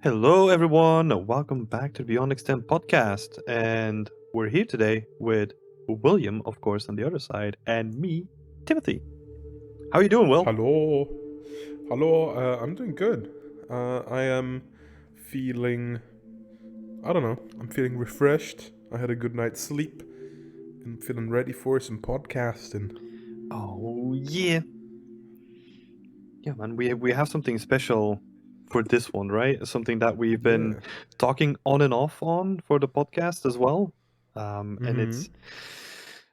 Hello, everyone. Welcome back to the Beyond Extent podcast. And we're here today with William, of course, on the other side, and me, Timothy. How are you doing, Will? Hello. Hello, I'm doing good. I am feeling, I don't know, I'm feeling refreshed. I had a good night's sleep and feeling ready for some podcasting. Oh, yeah. Yeah, man. We have something special for this one, right? Something that we've been Yeah. talking on and off on for the podcast as well. And Mm-hmm.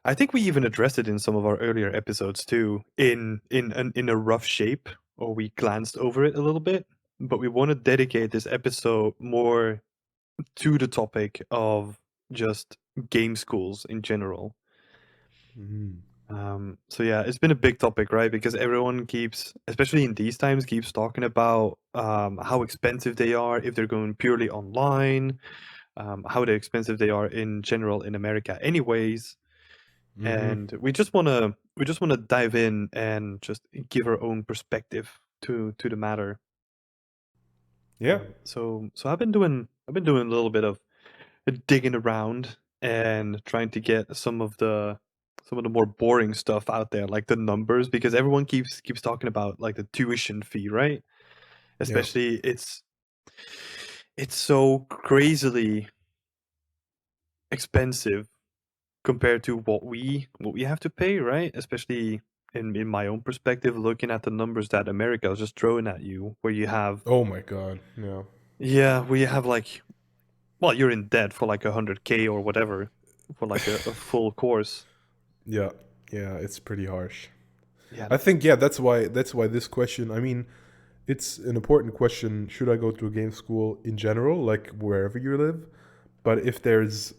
I think we even addressed it in some of our earlier episodes too, in a rough shape, or we glanced over it a little bit. But we want to dedicate this episode more to the topic of just game schools in general. Mm-hmm. So yeah, it's been a big topic, right? Because everyone keeps, especially in these times, keeps talking about how expensive they are if they're going purely online, how expensive they are in general in America, anyways. Mm-hmm. And we just wanna dive in and just give our own perspective to the matter. Yeah. So I've been doing a little bit of digging around and trying to get some of the more boring stuff out there, like the numbers, because everyone keeps talking about like the tuition fee, right? Yeah. Especially it's so crazily expensive compared to what we have to pay, right? Especially in my own perspective, looking at the numbers that America is just throwing at you, where you have Oh my god. Yeah. we have like, well, you're in debt for like 100K or whatever for like a full course. Yeah. Yeah, it's pretty harsh. Yeah, I think that's why this question, I mean, it's an important question. Should I go to a game school in general, like wherever you live? But if there's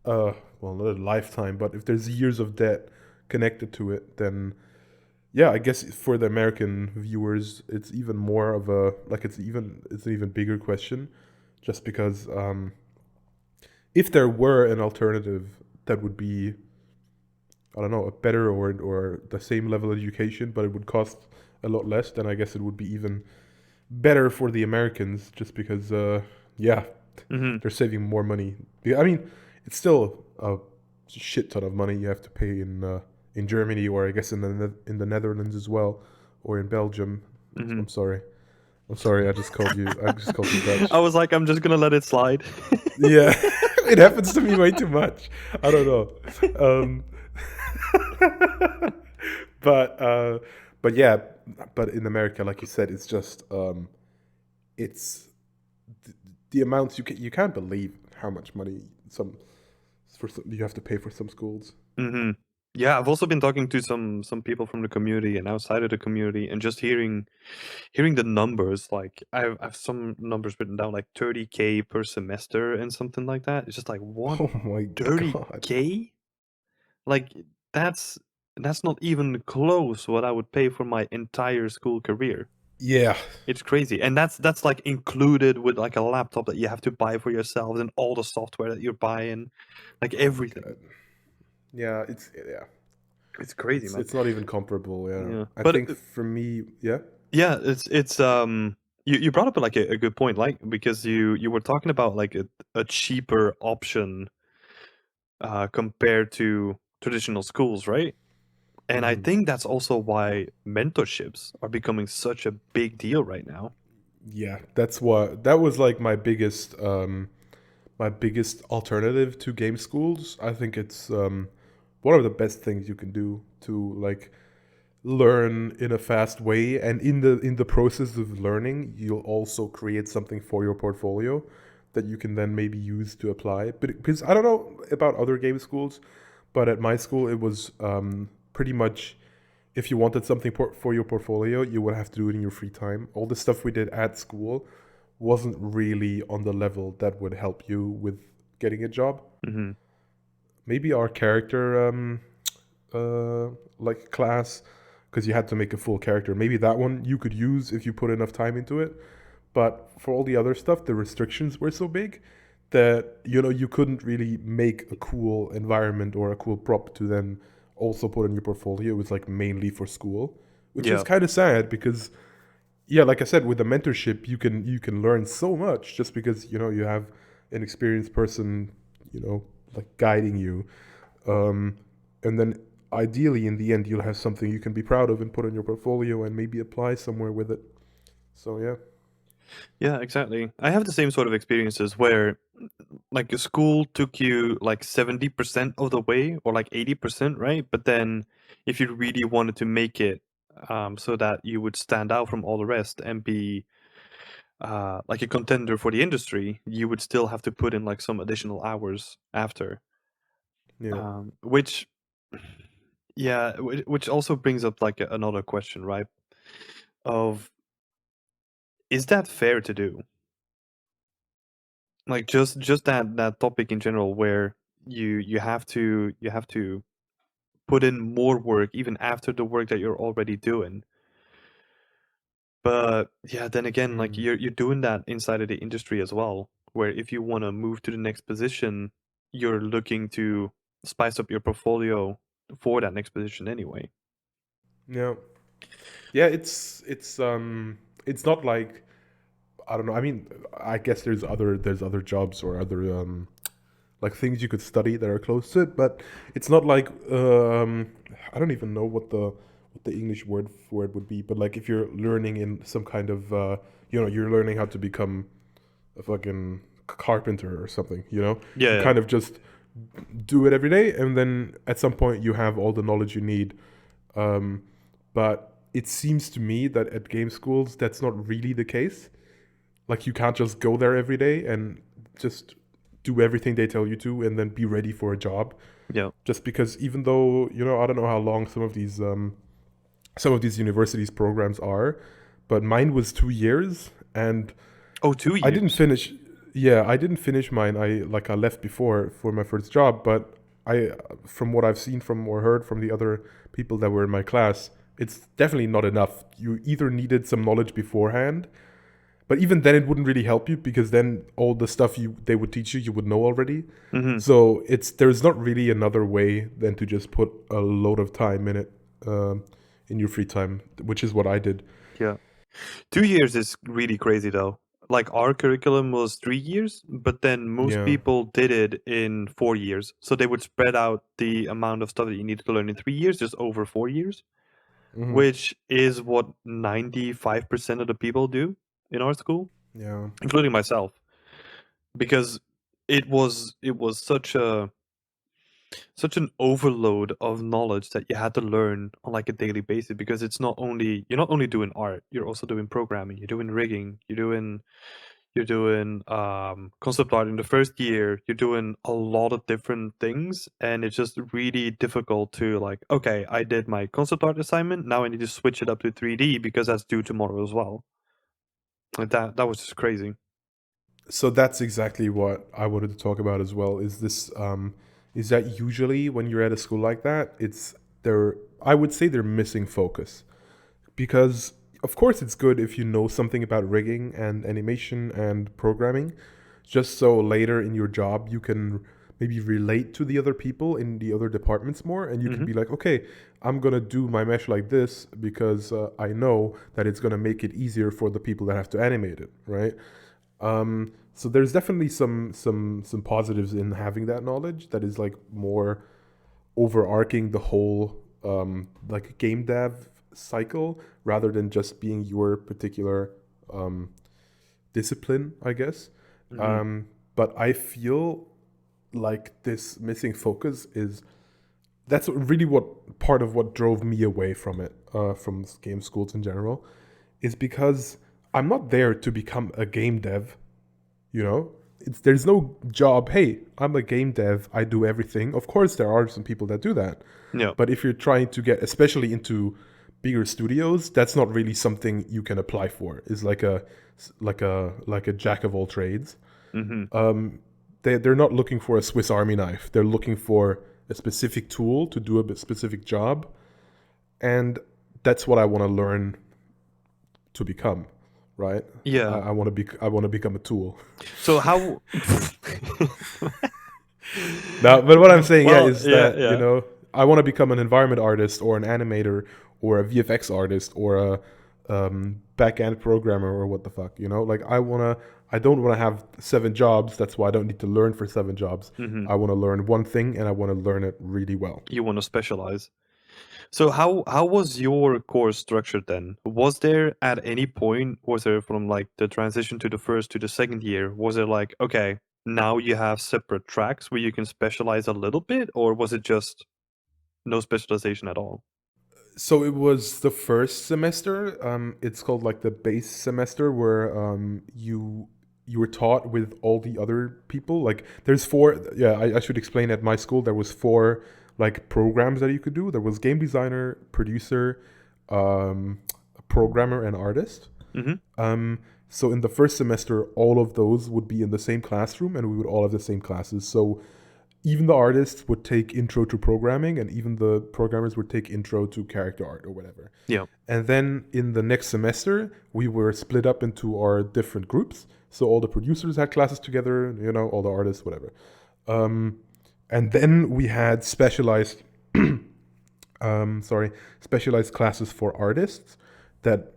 well, not a lifetime, but if there's years of debt connected to it, then yeah, I guess for the American viewers, it's even more of a like it's an even bigger question, just because if there were an alternative that would be, I don't know, a better or the same level of education, but it would cost a lot less, then I guess it would be even better for the Americans, just because yeah, hmm they're saving more money. Yeah, I mean, it's still a shit ton of money you have to pay in Germany, or I guess in the Netherlands as well, or in Belgium. hmm I'm sorry. I'm sorry. I just called you. I just called you I Dutch. was like, I'm just gonna let it slide. Yeah, it happens to me way too much. I don't know. Um, but uh, but yeah, but in America, like you said, it's just it's th- the amounts you can't believe how much money you have to pay for some schools. hmm Yeah, I've also been talking to some people from the community and outside of the community, and just hearing the numbers. Like I've some numbers written down, like 30K per semester and something like that. It's just like, what, Oh my god. 30K? Like that's that's not even close what I would pay for my entire school career. Yeah. It's crazy. And that's like included with like a laptop that you have to buy for yourself and all the software that you're buying, like Oh my everything. god. Yeah, yeah. It's crazy, man. It's not even comparable. Yeah. Yeah. I But think for me, yeah. yeah, it's you brought up like a good point, like because you were talking about like a cheaper option compared to traditional schools, right? And I Hmm. think that's also why mentorships are becoming such a big deal right now. Yeah, that was like my biggest alternative to game schools. I think it's one of the best things you can do to like learn in a fast way, and in the process of learning, you'll also create something for your portfolio that you can then maybe use to apply. But because I don't know about other game schools, but at my school it was pretty much if you wanted something for your portfolio, you would have to do it in your free time. All the stuff we did at school wasn't really on the level that would help you with getting a job. Hmm Maybe our character uh, like class, because you had to make a full character. Maybe that one you could use if you put enough time into it. But for all the other stuff, the restrictions were so big that you couldn't really make a cool environment or a cool prop to then also put in your portfolio. It was like mainly for school, which is Yeah. kind of sad because yeah, like I said, with the mentorship, you can learn so much just because you have an experienced person, like guiding you, um, and then ideally in the end you'll have something you can be proud of and put on your portfolio and maybe apply somewhere with it. So yeah. Yeah, exactly. I have the same sort of experiences where like a school took you like 70% of the way or like 80%, right? But then if you really wanted to make it so that you would stand out from all the rest and be like a contender for the industry, you would still have to put in like some additional hours after. Yeah. Which yeah, which also brings up like another question, right? Of is that fair to do? Like just that topic in general where you have to put in more work even after the work that you're already doing. But yeah, then again, like Mm. you're doing that inside of the industry as well, where if you want to move to the next position, you're looking to spice up your portfolio for that next position anyway. Yeah. Yeah, it's not like, I don't know. I mean, I guess there's other jobs or other like things you could study that are close to it, but it's not like I don't even know what the English word for it would be, but like if you're learning in some kind of you're learning how to become a fucking carpenter or something, you Yeah, kind of just do it every day, and then at some point you have all the knowledge you need. Um, but it seems to me that at game schools that's not really the case. Like you can't just go there every day and just do everything they tell you to and then be ready for a job. yeah. Just because even though I don't know how long some of these universities programs are, but mine was 2 years, and Oh, two I didn't years. finish. Yeah, I didn't finish mine. I left before for my first job, but I from what I've seen from or heard from the other people that were in my class, it's definitely not enough. You either needed some knowledge beforehand, but even then it wouldn't really help you because then all the stuff you they would teach you would know already. Mm-hmm. So there's not really another way than to just put a load of time in it, in your free time, which is what I did. Yeah. 2 years is really crazy though. Like our curriculum was 3 years, but then most Yeah. people did it in 4 years. So they would spread out the amount of stuff that you needed to learn in 3 years just over 4 years, Hmm. which is what 95% of the people do in our school, Yeah. including myself. Because it was such an overload of knowledge that you had to learn on like a daily basis because you're not only doing art, you're also doing programming, you're doing rigging, you're doing concept art in the first year, you're doing a lot of different things, and it's just really difficult to like, okay, I did my concept art assignment, now I need to switch it up to 3D because that's due tomorrow as well. Like that was just crazy. So that's exactly what I wanted to talk about as well. Is that usually when you're at a school like that, it's they're I would say they're missing focus, because of course it's good if you know something about rigging and animation and programming, just so later in your job you can maybe relate to the other people in the other departments more, and you can Hmm. be like, okay, I'm gonna do my mesh like this because I know that it's gonna make it easier for the people that have to animate it, right? So there's definitely some positives in having that knowledge that is like more overarching the whole like game dev cycle rather than just being your particular um, discipline, I guess. Hmm. But I feel like this missing focus is that's really what part of what drove me away from it, from game schools in general, is because I'm not there to become a game dev. You know, there's no job. Hey, I'm a game dev. I do everything. Of course, there are some people that do that, Yeah. but if you're trying to get, especially into bigger studios, that's not really something you can apply for. It's like a jack of all trades. Hmm. They're not looking for a Swiss Army knife. They're looking for a specific tool to do a specific job, and that's what I want to learn to become. Right? I, Yeah. I want to be. I want to become a tool. So how? No, but what I'm saying, yeah, Well, is yeah, that yeah. I want to become an environment artist or an animator or a VFX artist or back end programmer or what the fuck, you know? Like I don't want to have 7 jobs. That's why I don't need to learn for 7 jobs. Hmm. I want to learn one thing and I want to learn it really well. You want to specialize. So how was your course structured then? Was there at any point, was there from like the transition to the first to the second year, was it like, okay, now you have separate tracks where you can specialize a little bit, or was it just no specialization at all? So it was the first semester. It's called like the base semester where you were taught with all the other people. Like there's four. Yeah, I should explain. At my school, there was four like programs that you could do. There was game designer, producer, programmer, and artist. Hmm. Um, so in the first semester, all of those would be in the same classroom, and we would all have the same classes. So even the artists would take intro to programming, and even the programmers would take intro to character art or whatever. Yeah. And then in the next semester, we were split up into our different groups. So all the producers had classes together, you know, all the artists, whatever. Um, and then we had specialized classes for artists that,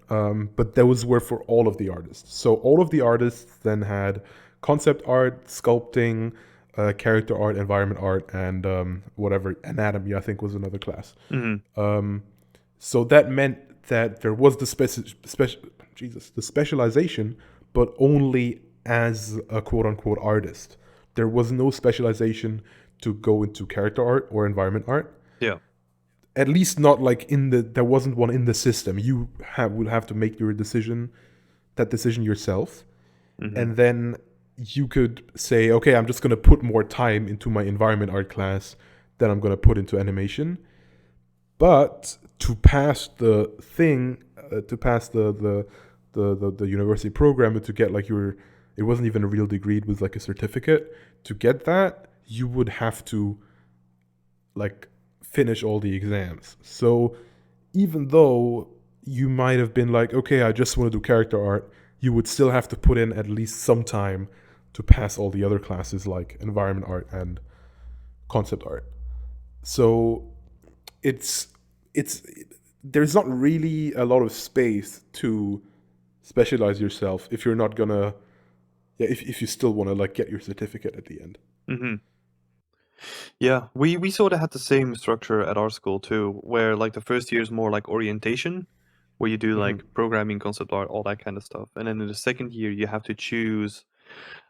but those were for all of the artists. So all of the artists then had concept art, sculpting, character art, environment art, and whatever anatomy I think was another class. Hmm. Um, so that meant that there was the specialization, but only as a quote unquote artist. There was no specialization to go into character art or environment art. Yeah. At least not like in the there wasn't one in the system. You would have to make your that decision yourself, Hmm. and then you could say, okay, I'm just gonna put more time into my environment art class than I'm gonna put into animation. But to pass the thing, to pass the university program, and to get like your, it wasn't even a real degree, it was like a certificate. To get that, you would have to like finish all the exams. So even though you might have been like, okay, I just want to do character art, you would still have to put in at least some time to pass all the other classes like environment art and concept art. So it's it's there's not really a lot of space to specialize yourself if you're not gonna, yeah, if you still want to like get your certificate at the end. Hmm. Yeah, we sort of had the same structure at our school too, where like the first year is more like orientation, where you do Mm-hmm. like programming, concept art, all that kind of stuff. And then in the second year you have to choose,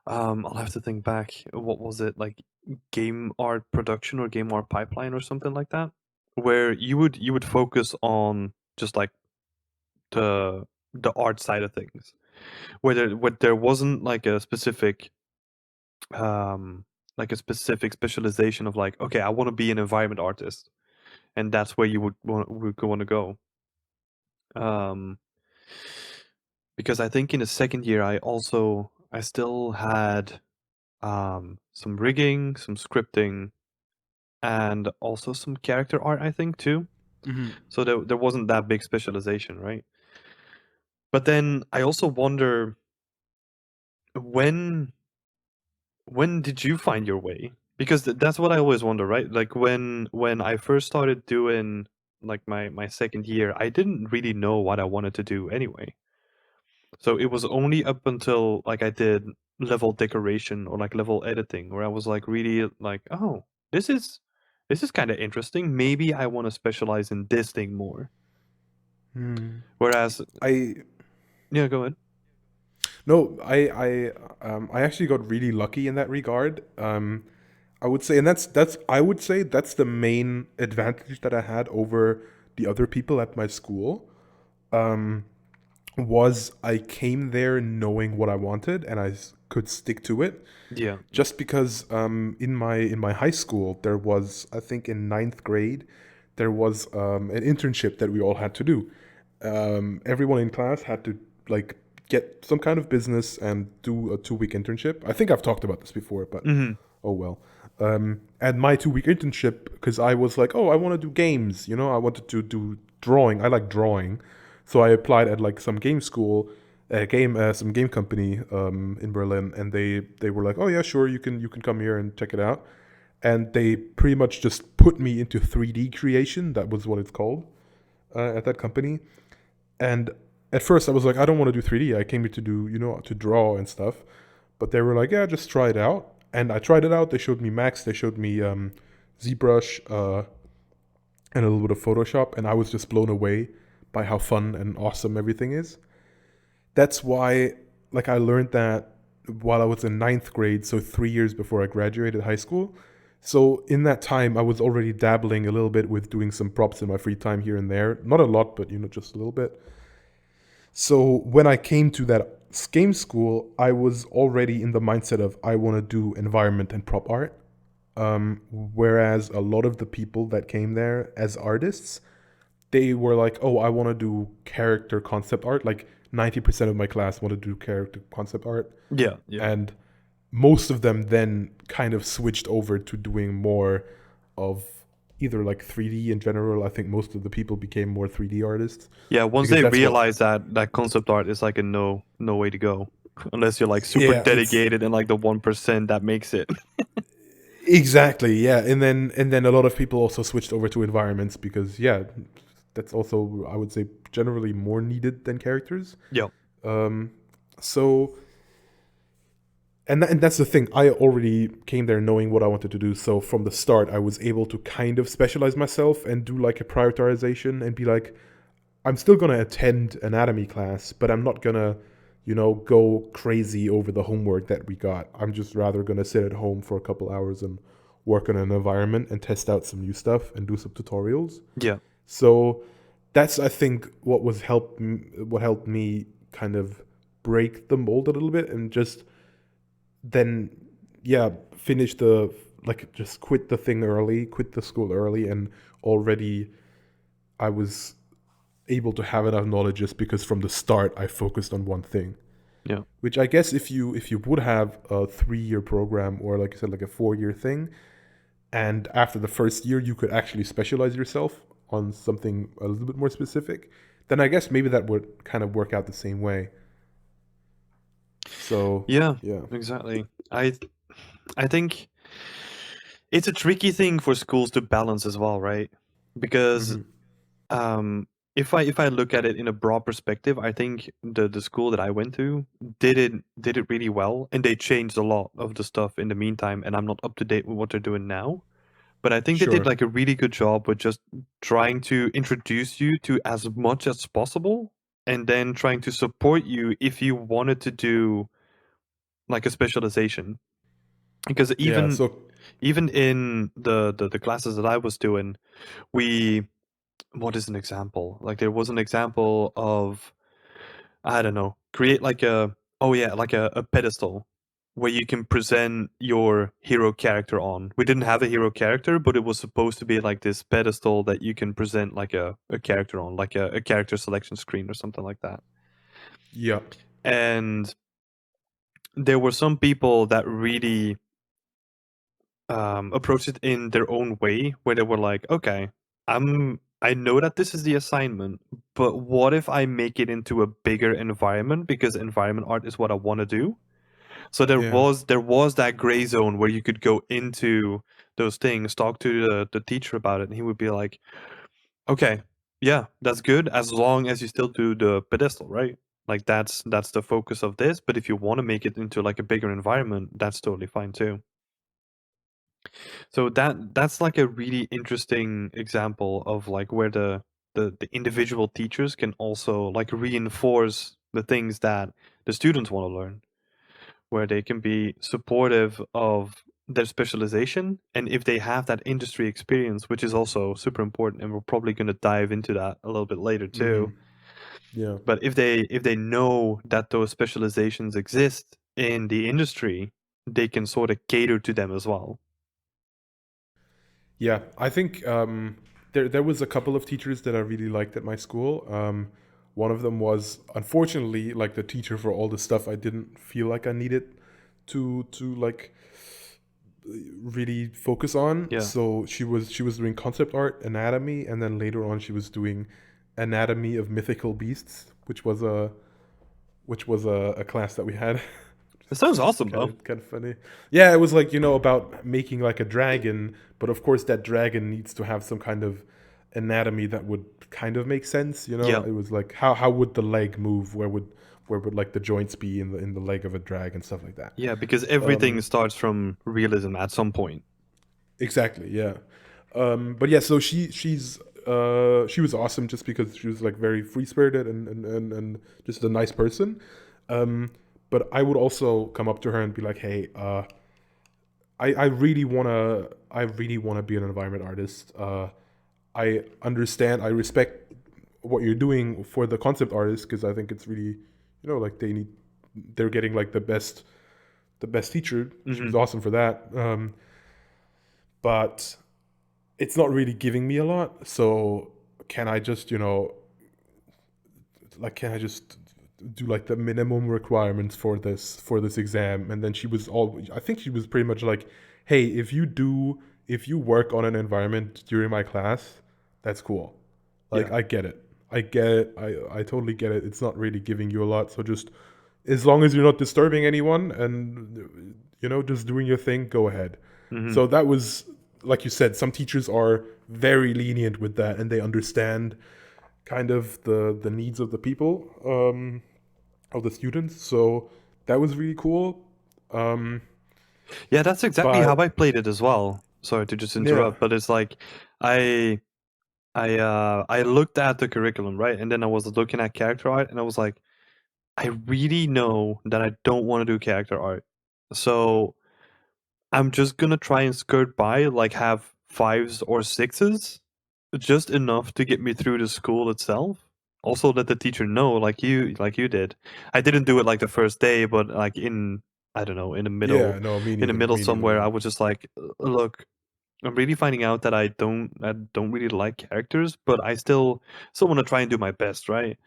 I'll have to think back, what was it, like game art production or game art pipeline or something like that, where you would focus on just like the the art side of things, where there wasn't um like a specific specialization of like, okay, I want to be an environment artist, and that's where you would want to go. Um, because I think in the second year, I still had some rigging, some scripting, and also some character art, I think too. Mm-hmm. So there wasn't that big specialization, right? But then I also wonder, when when did you find your way? Because that's what I always wonder, right? Like when I first started doing like my second year, I didn't really know what I wanted to do anyway. So it was only up until like I did level decoration or like level editing where I was like really like, oh, this is kind of interesting. Maybe I want to specialize in this thing more. Hmm. Whereas, I yeah, go ahead. No, I actually got really lucky in that regard. I would say, and that's I would say that's the main advantage that I had over the other people at my school. Um, was I came there knowing what I wanted and could stick to it. Yeah. Just because in my high school there was, I think in ninth grade, there was an internship that we all had to do. Everyone in class had to like get some kind of business and do a 2 week internship. I think I've talked about this before, but Hmm. oh well. And my 2 week internship, because I was like, oh, I want to do games. You know, I wanted to do drawing. I like drawing, so I applied at like some game school, some game company in Berlin, and they were like, oh yeah, sure, you can come here and check it out. And they pretty much just put me into 3D creation. That was what it's called at that company. And at first I was like, I don't want to do 3D. I came here to do, you know, to draw and stuff. But they were like, yeah, just try it out. And I tried it out. They showed me Max. They showed me ZBrush and a little bit of Photoshop. And I was just blown away by how fun and awesome everything is. That's why, like, I learned that while I was in ninth grade, so 3 years before I graduated high school. So in that time, I was already dabbling a little bit with doing some props in my free time here and there. Not a lot, but you know, just a little bit. So when I came to that game school, I was already in the mindset of I want to do environment and prop art. Whereas a lot of the people that came there as artists, they were like, "Oh, I want to do character concept art." Like 90% of my class wanted to do character concept art, Yeah, yeah. and most of them then kind of switched over to doing more of either like 3D in general. I think most of the people became more 3D artists Yeah, once because they that's what. realize that concept art is like a no way to go, unless you're like super Yeah, it's dedicated and like the 1% that makes it. exactly, yeah. And then a lot of people also switched over to environments because yeah, that's also I would say generally more needed than characters. Yeah, Um, so and that's the thing. I already came there knowing what I wanted to do. So from the start, I was able to kind of specialize myself and do like a prioritization and be like, I'm still gonna attend anatomy class, but I'm not gonna, you know, go crazy over the homework that we got. I'm just rather gonna sit at home for a couple hours and work on an environment and test out some new stuff and do some tutorials. yeah, So that's I think what helped me kind of break the mold a little bit and just then yeah finish the like just quit the thing early, quit the school early, and already I was able to have enough knowledge just because from the start I focused on one thing. yeah. Which I guess if you would have a 3 year program or like I said like a 4 year thing, and after the first year you could actually specialize yourself on something a little bit more specific, then I guess maybe that would kind of work out the same way. So Yeah, yeah. exactly. I think it's a tricky thing for schools to balance as well, right? Because Hmm. um if I look at it in a broad perspective, I think the school that I went to did it really well, and they changed a lot of the stuff in the meantime, and I'm not up to date with what they're doing now. But I think they did Sure. like a really good job with just trying to introduce you to as much as possible, and then trying to support you if you wanted to do like a specialization. Because Yeah. even in the classes that I was doing, we what is an example? Like there was an example of, I don't know, create like a, oh yeah, like a pedestal where you can present your hero character on. We didn't have a hero character, but it was supposed to be like this pedestal that you can present like a character on, like a character selection screen or something like that. Yeah. And there were some people that really approached it in their own way, where they were like, okay, I know that this is the assignment, but what if I make it into a bigger environment, because environment art is what I want to do. So Yeah. there was that gray zone where you could go into those things, talk to the teacher about it, and he would be like, okay, yeah, that's good as long as you still do the pedestal, right? Like that's the focus of this, but if you want to make it into like a bigger environment, that's totally fine too. So that's like a really interesting example of like where the individual teachers can also like reinforce the things that the students want to learn, where they can be supportive of their specialization, and if they have that industry experience, which is also super important, and we're probably going to dive into that a little bit later Hmm. too. Yeah. But if they know that those specializations exist in the industry, they can sort of cater to them as well. Yeah. I think there was a couple of teachers that I really liked at my school. One of them was unfortunately like the teacher for all the stuff I didn't feel like I needed to like really focus on. Yeah. So she was doing concept art, anatomy, and then later on she was doing anatomy of mythical beasts, which was a class that we had. It sounds Just awesome kind though. of kind of funny. Yeah, it was like about making like a dragon, but of course that dragon needs to have some kind of anatomy that would kind of make sense. Yeah. It was like how would the leg move? Where would like the joints be in the leg of a drag and stuff like that. Yeah, because everything Um, starts from realism at some point. exactly, yeah. But yeah, so she was awesome just because she was like very free spirited and just a nice person. Um, but I would also come up to her and be like, hey, I really wanna be an environment artist. I understand, I respect what you're doing for the concept artists because I think it's really, like they're getting like the best teacher. She Hmm. was awesome for that. But it's not really giving me a lot. So can I just, can I just do like the minimum requirements for this exam? And then she was all, I think she was pretty much like, hey, if you work on an environment during my class, that's cool. Like Yeah. I get it. I get it. I totally get it. It's not really giving you a lot. So just as long as you're not disturbing anyone and just doing your thing, go ahead. Hmm. So that was, like you said, some teachers are very lenient with that and they understand kind of the needs of the people, of the students. So that was really cool. Um, Yeah, that's exactly how I but played it as well. Sorry to just yeah, interrupt, but it's like I I looked at the curriculum, right? And then I was looking at character art and I was like, I really know that I don't want to do character art. So I'm just gonna try and skirt by, like have fives or sixes, just enough to get me through the school itself. Also let the teacher know, like you did. I didn't do it like the first day, but like in I don't know, yeah, no, in the middle me neither. somewhere, I Yeah, was just like, look, I'm really finding out that I don't really like characters, but I still want to try and do my best, right?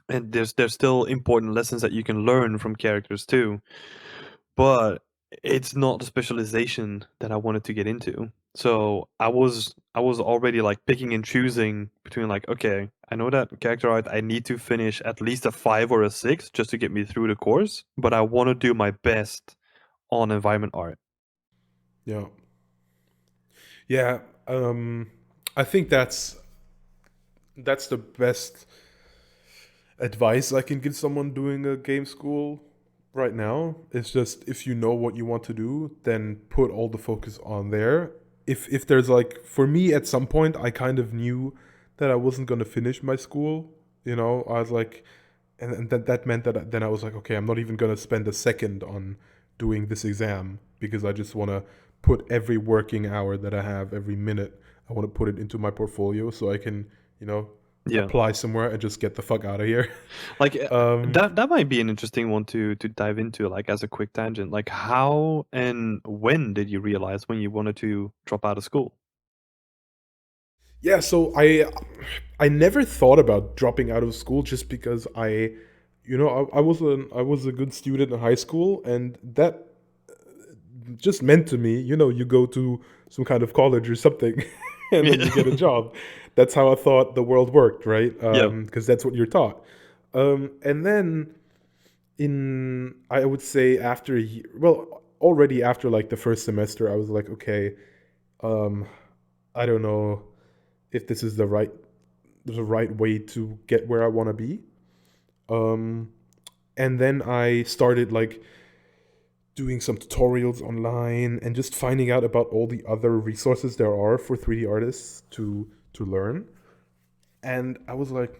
And there's still important lessons that you can learn from characters too, but it's not the specialization that I wanted to get into. So I was already like picking and choosing between like, okay, I know that character art I need to finish at least a 5 or a 6 just to get me through the course, but I want to do my best on environment art. yeah, yeah. Um, I think that's the best advice I can give someone doing a game school right now. It's just if you know what you want to do, then put all the focus on there. If there's like for me at some point I kind of knew that I wasn't gonna finish my school. I was like, and that meant that then I was like, okay, I'm not even gonna spend a second on doing this exam because I just want to put every working hour that I have, every minute, I want to put it into my portfolio so I can, you know, Yeah. apply somewhere and just get the fuck out of here. Like um, that might be an interesting one to dive into, like as a quick tangent. Like how and when did you realize when you wanted to drop out of school? yeah, so I never thought about dropping out of school just because I was a good student in high school, and that just meant to me, you go to some kind of college or something, and then Yeah. you get a job. That's how I thought the world worked, right? Yeah. Because that's what you're taught. And then I would say after a year, well, already after like the first semester, I was like, okay, um, I don't know if this is the right way to get where I want to be. Um, and then I started like doing some tutorials online and just finding out about all the other resources there are for 3D artists to learn. And I was like,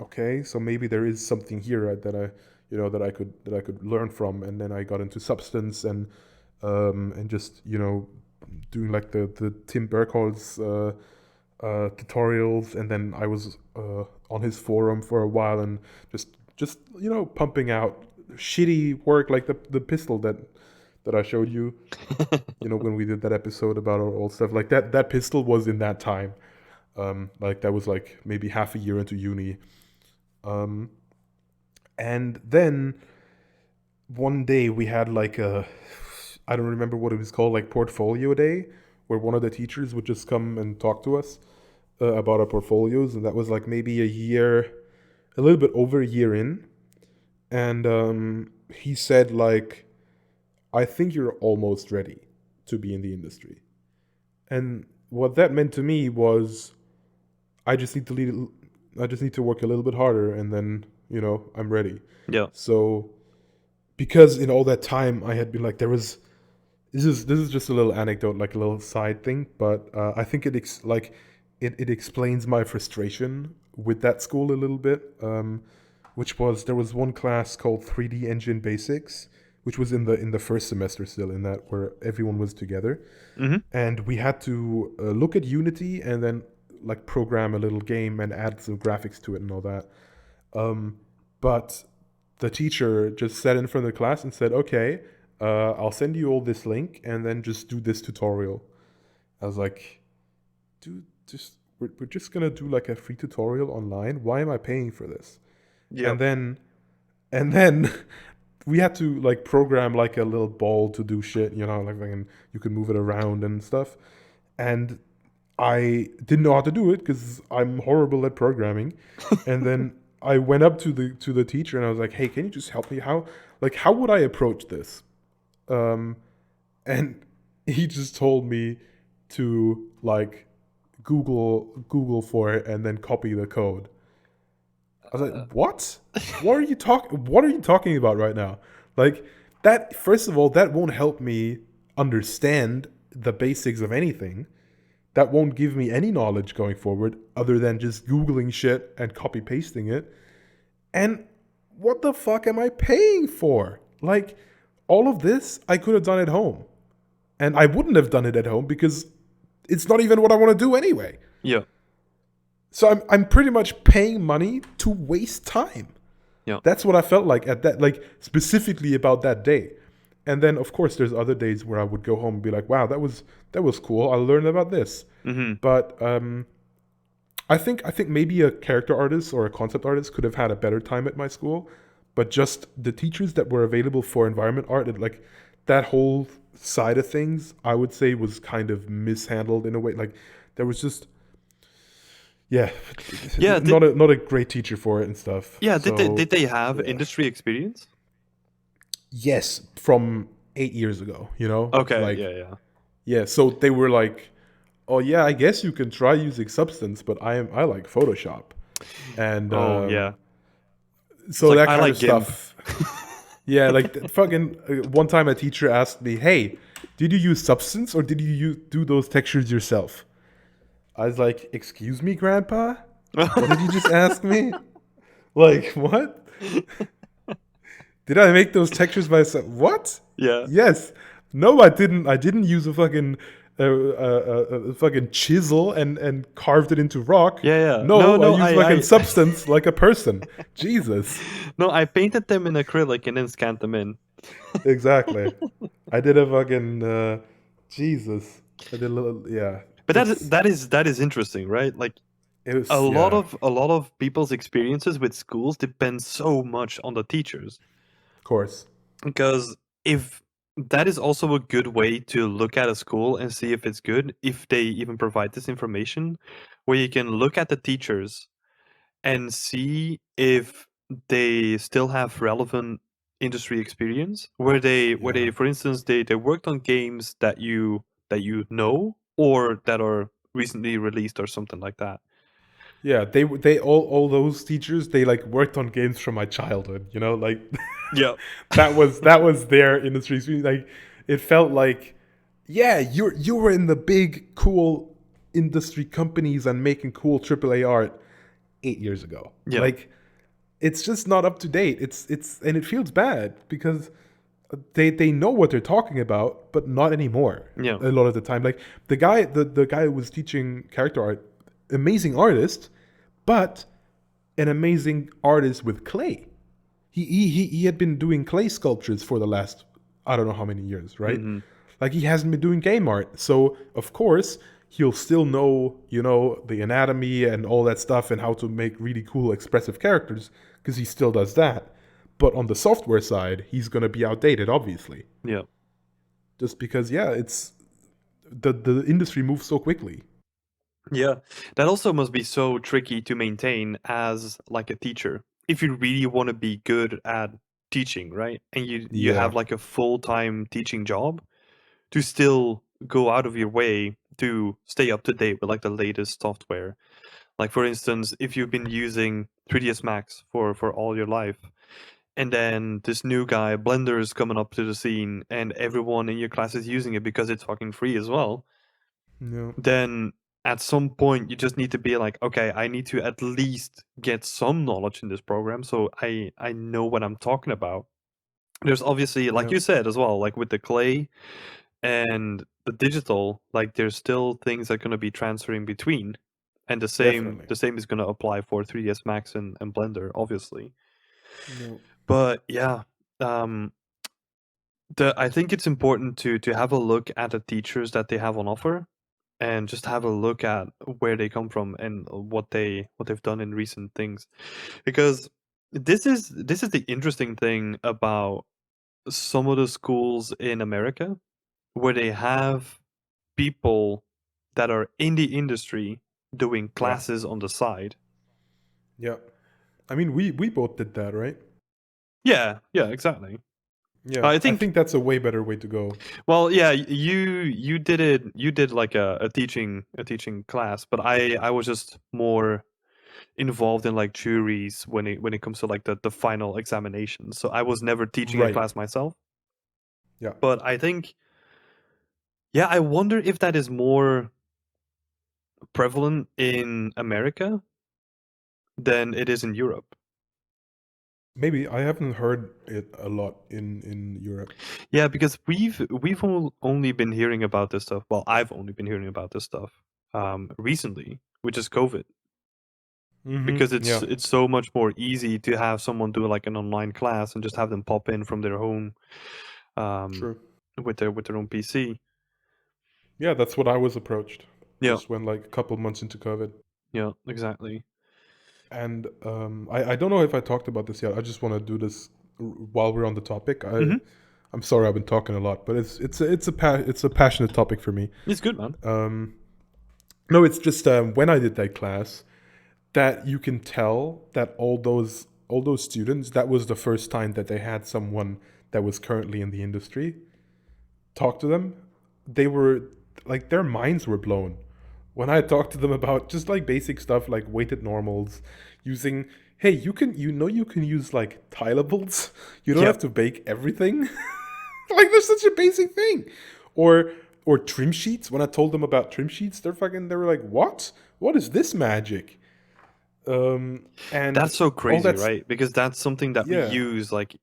okay, so maybe there is something here, right, that I could learn from. And then I got into Substance and just doing like the Tim Bergholz tutorials, and then I was on his forum for a while and just pumping out shitty work like the pistol that I showed you. When we did that episode about our old stuff, like that pistol was in that time. Like that was like maybe half a year into uni. Um, and then one day we had like I don't remember what it was called, like portfolio day, where one of the teachers would just come and talk to us about our portfolios, and that was like maybe a little bit over a year in, and he said like, I think you're almost ready to be in the industry. And what that meant to me was I just need to lead, I just need to work a little bit harder, and then I'm ready. Yeah. So because in all that time I had been like, there was this is just a little anecdote, like a little side thing, but I think it explains my frustration with that school a little bit. Which was, there was one class called 3D Engine Basics, which was in the first semester still, in that where everyone was together, Hmm. and we had to look at Unity and then like program a little game and add some graphics to it and all that. But the teacher just sat in front of the class and said, "Okay, I'll send you all this link and then just do this tutorial." I was like, "Dude, just we're just gonna do like a free tutorial online. Why am I paying for this?" Yeah. And then we had to like program like a little ball to do shit, like you could move it around and stuff. And I didn't know how to do it because I'm horrible at programming. And then I went up to the teacher and I was like, "Hey, can you just help me? How would I approach this?" Um, and he just told me to like Google for it and then copy the code. I was like, "What? What are you talking about right now?" Like that. First of all, that won't help me understand the basics of anything. That won't give me any knowledge going forward other than just Googling shit and copy pasting it. And what the fuck am I paying for? Like, all of this I could have done at home. And I wouldn't have done it at home because it's not even what I want to do anyway. Yeah. So I'm pretty much paying money to waste time. Yeah. That's what I felt like at that, like specifically about that day. And then of course there's other days where I would go home and be like, "Wow, that was cool. I learned about this." Hmm. But I think maybe a character artist or a concept artist could have had a better time at my school, but just the teachers that were available for environment art, like that whole side of things, I would say was kind of mishandled in a way. Like there was just, yeah, Yeah. not a great teacher for it and stuff. Yeah. So Did they have yeah, industry experience? yes, from 8 years ago, Okay. Yeah. like Yeah. yeah. So they were like, "Oh yeah, I guess you can try using Substance, but I like Photoshop." And Oh yeah. It's so like that I kind like of GIMP. stuff. Yeah, like fucking one time a teacher asked me, "Hey, did you use Substance or did you do those textures yourself?" I was like, "Excuse me, Grandpa, what did you just ask me? Like what? Did I make those textures myself? What? Yeah. Yes. No, I didn't. I didn't use a fucking chisel and carved it into rock. Yeah. Yeah. No. No, I No. used fucking I. substance like a person. Jesus. No. I painted them in acrylic and then scanned them in. Exactly. I did a fucking Jesus. I did a little, yeah. But It's that is interesting, right? Like it was, yeah. Of a lot of people's experiences with schools depend so much on the teachers. course. Because if that is also a good way to look at a school and see if it's good, if they even provide this information, where you can look at the teachers and see if they still have relevant industry experience, where Yeah. they for instance they worked on games that you know or that are recently released or something like that. Yeah, they all those teachers, they like worked on games from my childhood, like Yeah. that was their industry. Like it felt like, yeah, you were in the big cool industry companies and making cool AAA art 8 years ago. Yeah. Like it's just not up to date. It's and it feels bad because they know what they're talking about, but not anymore. Yeah. A lot of the time, like the guy who was teaching character art, amazing artist, but an amazing artist with clay. He had been doing clay sculptures for the last, I don't know how many years, right? Hmm. Like he hasn't been doing game art, so of course he'll still know the anatomy and all that stuff and how to make really cool expressive characters because he still does that. But on the software side, he's gonna be outdated, obviously, Yeah. just because yeah, it's the industry moves so quickly. Yeah, that also must be so tricky to maintain as like a teacher. If you really want to be good at teaching, right? And you Yeah, have like a full-time teaching job to still go out of your way to stay up to date with like the latest software. Like for instance, if you've been using 3ds Max for all your life, and then this new guy Blender is coming up to the scene, and everyone in your class is using it because it's fucking free as well, No. then at some point you just need to be like, okay, I need to at least get some knowledge in this program so I know what I'm talking about. There's obviously, like Yeah. you said as well, like with the clay and the digital, like there's still things that are going to be transferring between, and Definitely. the same is going to apply for 3ds Max and Blender obviously. No. But yeah, um I think it's important to have a look at the teachers that they have on offer, and just have a look at where they come from and what they've done in recent things, because this is the interesting thing about some of the schools in America, where they have people that are in the industry doing Yeah. classes on the side. Yeah. I mean, we both did that, right? Yeah, yeah, exactly. Yeah. I I think, think that's a way better way to go. well, yeah, you did it. You did like a teaching class, but I was just more involved in like juries when it comes to like the final examination. So I was never teaching a Right. class myself. Yeah. But I think, yeah, I wonder if that is more prevalent in America than it is in Europe. Maybe I haven't heard it a lot in Europe. Yeah, because only been hearing about this stuff. Well, I've only been hearing about this stuff recently, which is COVID, because Mm-hmm. Yeah. it's so much more easy to have someone do like an online class and just have them pop in from their home, um, True. with their own PC. Yeah, that's what I was approached. Yeah, Just when like a couple months into COVID. yeah, exactly. And I don't know if I talked about this yet. I just want to do this while we're on the topic. Hmm. I'm sorry I've been talking a lot, but it's a passionate topic for me. It's good, man. Um, no, it's just when I did that class that you can tell that all those students, that was the first time that they had someone that was currently in the industry talk to them. They were like, their minds were blown when I talked to them about just like basic stuff like weighted normals, using, hey, you can use like tilables. You don't have Yep. to bake everything. Like there's such a basic thing. Or or trim sheets. When I told them about trim sheets, they were like, "What? What is this magic?" And That's so all crazy, that's right? Because that's something that we yeah. use like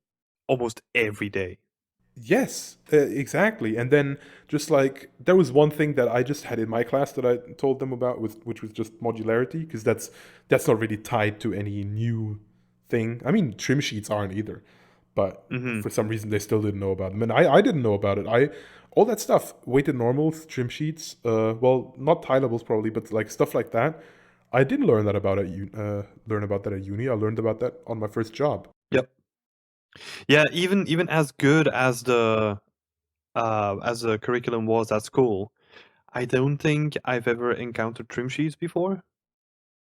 almost every day. Yes, exactly. And then just like there was one thing that I just had in my class that I told them about, which was just modularity, because that's not really tied to any new thing. I mean, trim sheets aren't either, but Hmm. for some reason they still didn't know about them, and I didn't know about it. I all that stuff, weighted normals, trim sheets, well, not tilables probably, but like stuff like that. I didn't learn about that at uni. I learned about that on my first job. Yep. Yeah, even as good as the curriculum was at school, I don't think I've ever encountered trim sheets before.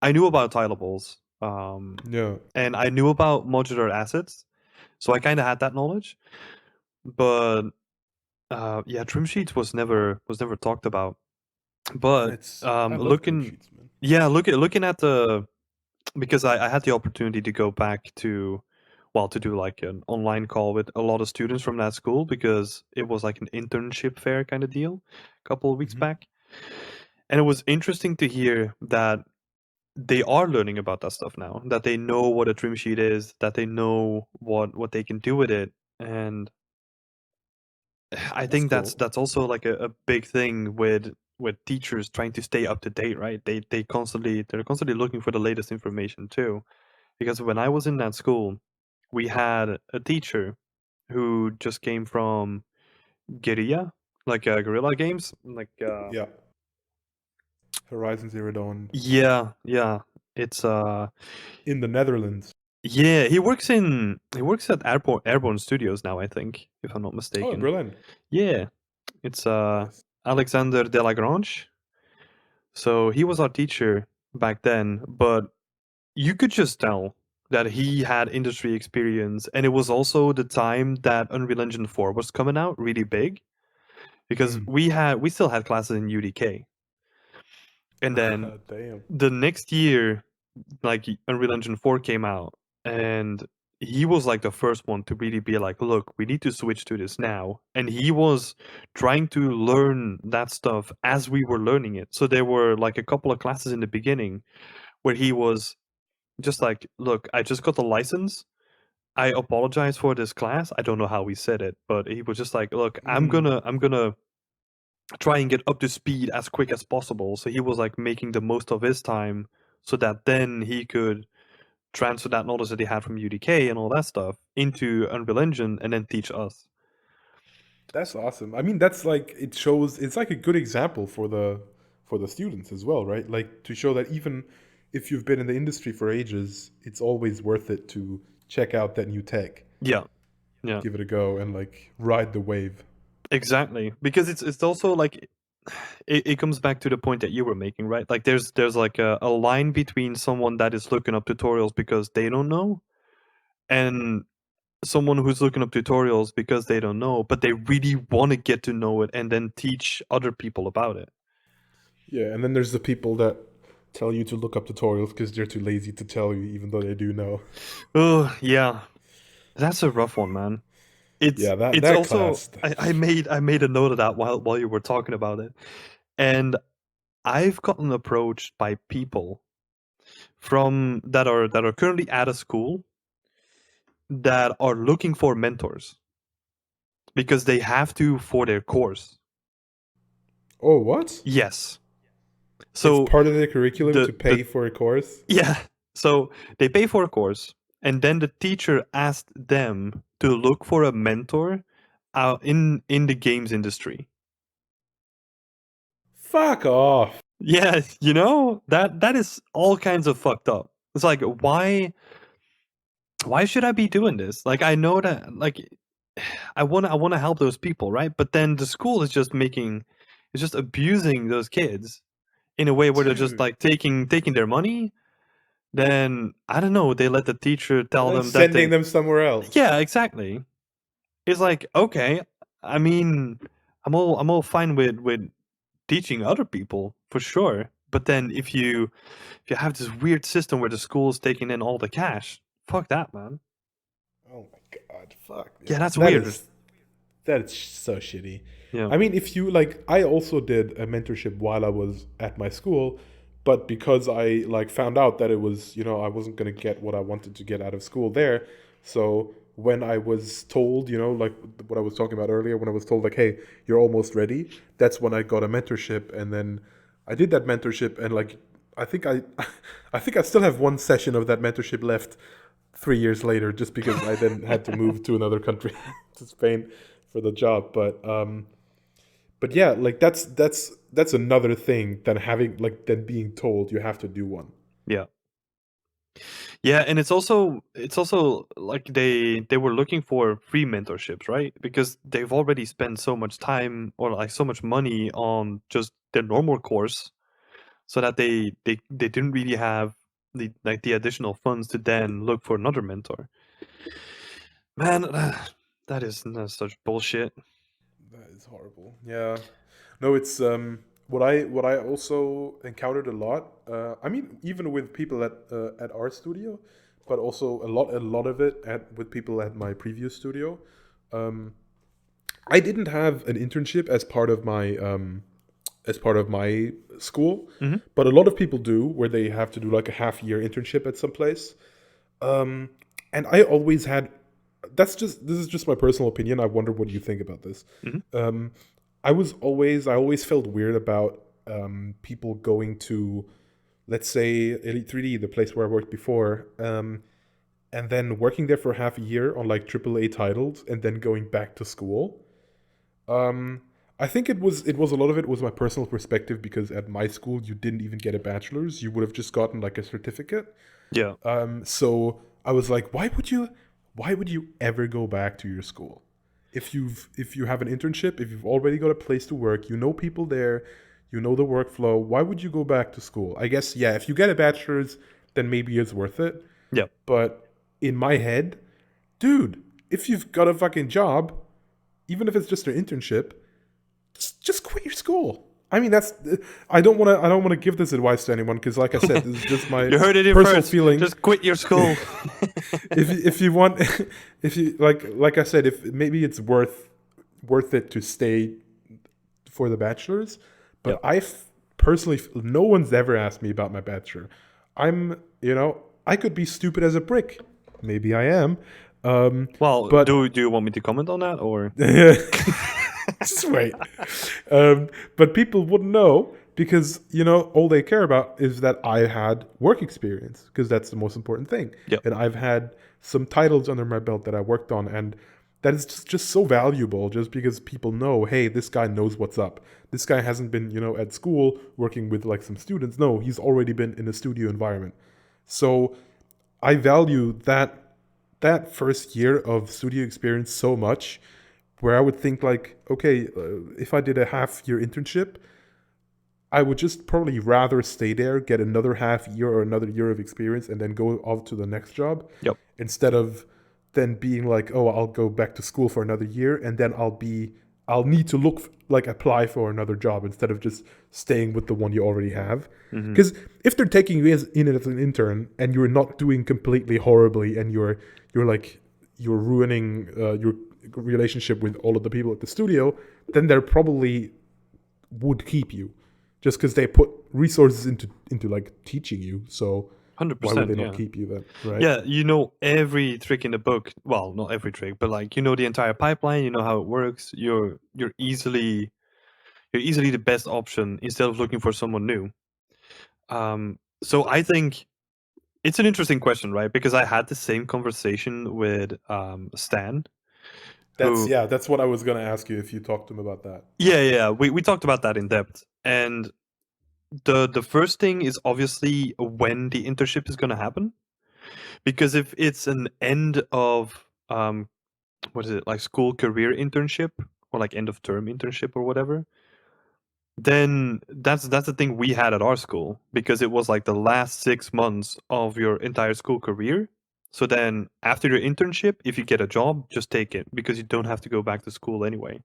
I knew about tilables, Yeah. and I knew about modular assets, so I kind of had that knowledge. But yeah, trim sheets was never talked about. And But I love trim looking, sheets, man. yeah, looking at the, because I had the opportunity to go back to, well, to do like an online call with a lot of students from that school, because it was like an internship fair kind of deal a couple of weeks Hmm. back. And it was interesting to hear that they are learning about that stuff now, that they know what a trim sheet is, that they know what they can do with it. And I That's think cool. that's also like a big thing with teachers trying to stay up to date, right? They're constantly looking for the latest information too. Because when I was in that school, we had a teacher who just came from guerrilla, like guerrilla games, like Yeah. Horizon Zero Dawn yeah, yeah. It's in the Netherlands. yeah, he works at Airborne Studios now, I think, if I'm not Oh, mistaken. Berlin. Yeah, it's Nice. Alexander Delagrange. So he was our teacher back then, but you could just tell that he had industry experience, and it was also the time that Unreal Engine 4 was coming out really big, because Mm. we still had classes in UDK. And then Damn. the next year, like Unreal Engine 4 came out, and he was like the first one to really be like, look, we need to switch to this now. And he was trying to learn that stuff as we were learning it. So there were like a couple of classes in the beginning where he was just like, look, I just got the license. I apologize for this class. I don't know how he said it, but he was just like, look, Mm, I'm gonna try and get up to speed as quick as possible. So he was like making the most of his time so that then he could transfer that knowledge that he had from UDK and all that stuff into Unreal Engine and then teach us. that's awesome. I mean, that's like it shows. It's like a good example for the students as well, right? Like to show that even if you've been in the industry for ages, it's always worth it to check out that new tech, Yeah, yeah, give it a go, and like ride the wave. exactly. Because it's also like it comes back to the point that you were making, right? Like there's like a line between someone that is looking up tutorials because they don't know and someone who's looking up tutorials because they don't know, but they really want to get to know it and then teach other people about it. Yeah, and then there's the people that tell you to look up tutorials because they're too lazy to tell you, even though they do know. Oh yeah, that's a rough one, man. It's Yeah, that it's that also class. I made a note of that while you were talking about it, and I've gotten approached by people from that are currently at a school that are looking for mentors because they have to for their course. Oh, what? Yes. It's So part of the curriculum to the pay for a course. yeah. So they pay for a course, and then the teacher asked them to look for a mentor out in the games industry. Fuck off. Yeah, you know that is all kinds of fucked up. It's like why should I be doing this? Like I know that like I want to help those people, right? But then the school is just making is just abusing those kids in a way where they're just Dude. like taking their money. Then I don't know. They let the teacher And tell then them that sending they them somewhere else. yeah exactly. It's like okay. I mean, I'm all fine with teaching other people for sure. But then if you have this weird system where the school's taking in all the cash, fuck that, man. Oh my god, fuck. Yeah, Yeah. that's weird. That's so shitty. Yeah. I mean, if you like, I also did a mentorship while I was at my school, but because I like found out that it was, I wasn't gonna get what I wanted to get out of school there. So when I was told, like what I was talking about earlier, when I was told like, hey, you're almost ready, that's when I got a mentorship, and then I did that mentorship, and like, I think I, I think I still have one session of that mentorship left 3 years later, just because I then had to move to another country, to Spain, for the job. But yeah, like that's another thing than having like than being told you have to do one. Yeah. Yeah, and it's also like they were looking for free mentorships, right? Because they've already spent so much time or like so much money on just their normal course so that they didn't really have the additional funds to then look for another mentor. Man, that's such bullshit. That is horrible. Yeah. No, it's what I also encountered a lot. I mean, even with people at our studio, but also a lot of it at with people at my previous studio. Um, I didn't have an internship as part of my school, Hmm. but a lot of people do, where they have to do like a half year internship at some place. Um, and I always had. This is just my personal opinion. I wonder what you think about this. Hmm. Um, I always felt weird about people going to, let's say, Elite 3D, the place where I worked before, and then working there for half a year on like AAA titles, and then going back to school. Um, I think it was a lot of it was my personal perspective, because at my school you didn't even get a bachelor's; you would have just gotten like a certificate. Yeah. So I was like, why would you ever go back to your school? If you have an internship, if you've already got a place to work, you know people there, you know the workflow, why would you go back to school? I guess, yeah, if you get a bachelor's, then maybe it's worth it. Yeah. But in my head, dude, if you've got a fucking job, even if it's just an internship, just quit your school. I mean, that's. I don't want to. I don't want to give this advice to anyone because, like I said, this is just my You heard it here personal first. feeling. Just quit your school. If you want, if you like I said, if maybe it's worth it to stay for the bachelor's, but Yep. personally, no one's ever asked me about my bachelor. I could be stupid as a brick. Maybe I am, Well, but do you want me to comment on that or? just wait. But people wouldn't know because all they care about is that I had work experience because that's the most important thing, Yep. and I've had some titles under my belt that I worked on, and that is just so valuable. Just because people know, hey, this guy knows what's up. This guy hasn't been at school working with like some students. No, he's already been in a studio environment. So I value that first year of studio experience so much where I would think like, okay, if I did a half year internship, I would just probably rather stay there, get another half year or another year of experience, and then go off to the next job, Yep. instead of then being like, oh, I'll go back to school for another year, and then I'll need to like apply for another job instead of just staying with the one you already have. Hmm. Because if they're taking you in as an intern and you're not doing completely horribly, and you're ruining your relationship with all of the people at the studio, then they're probably would keep you just because they put resources into like teaching you. So why would 100%. they not Yeah. keep you then, right? Yeah, you know every trick in the book. Well, not every trick, but like you know the entire pipeline. You know how it works. You're easily the best option instead of looking for someone new. So I think it's an interesting question, right? Because I had the same conversation with Stan, That's who yeah. That's what I was gonna ask you if you talked to him about that. yeah, we talked about that in depth. And the first thing is obviously when the internship is going to happen, because if it's an end of what is it, like school career internship or like end of term internship or whatever, then that's the thing we had at our school, because it was like the last 6 months of your entire school career. So then after your internship, if you get a job, just take it because you don't have to go back to school anyway.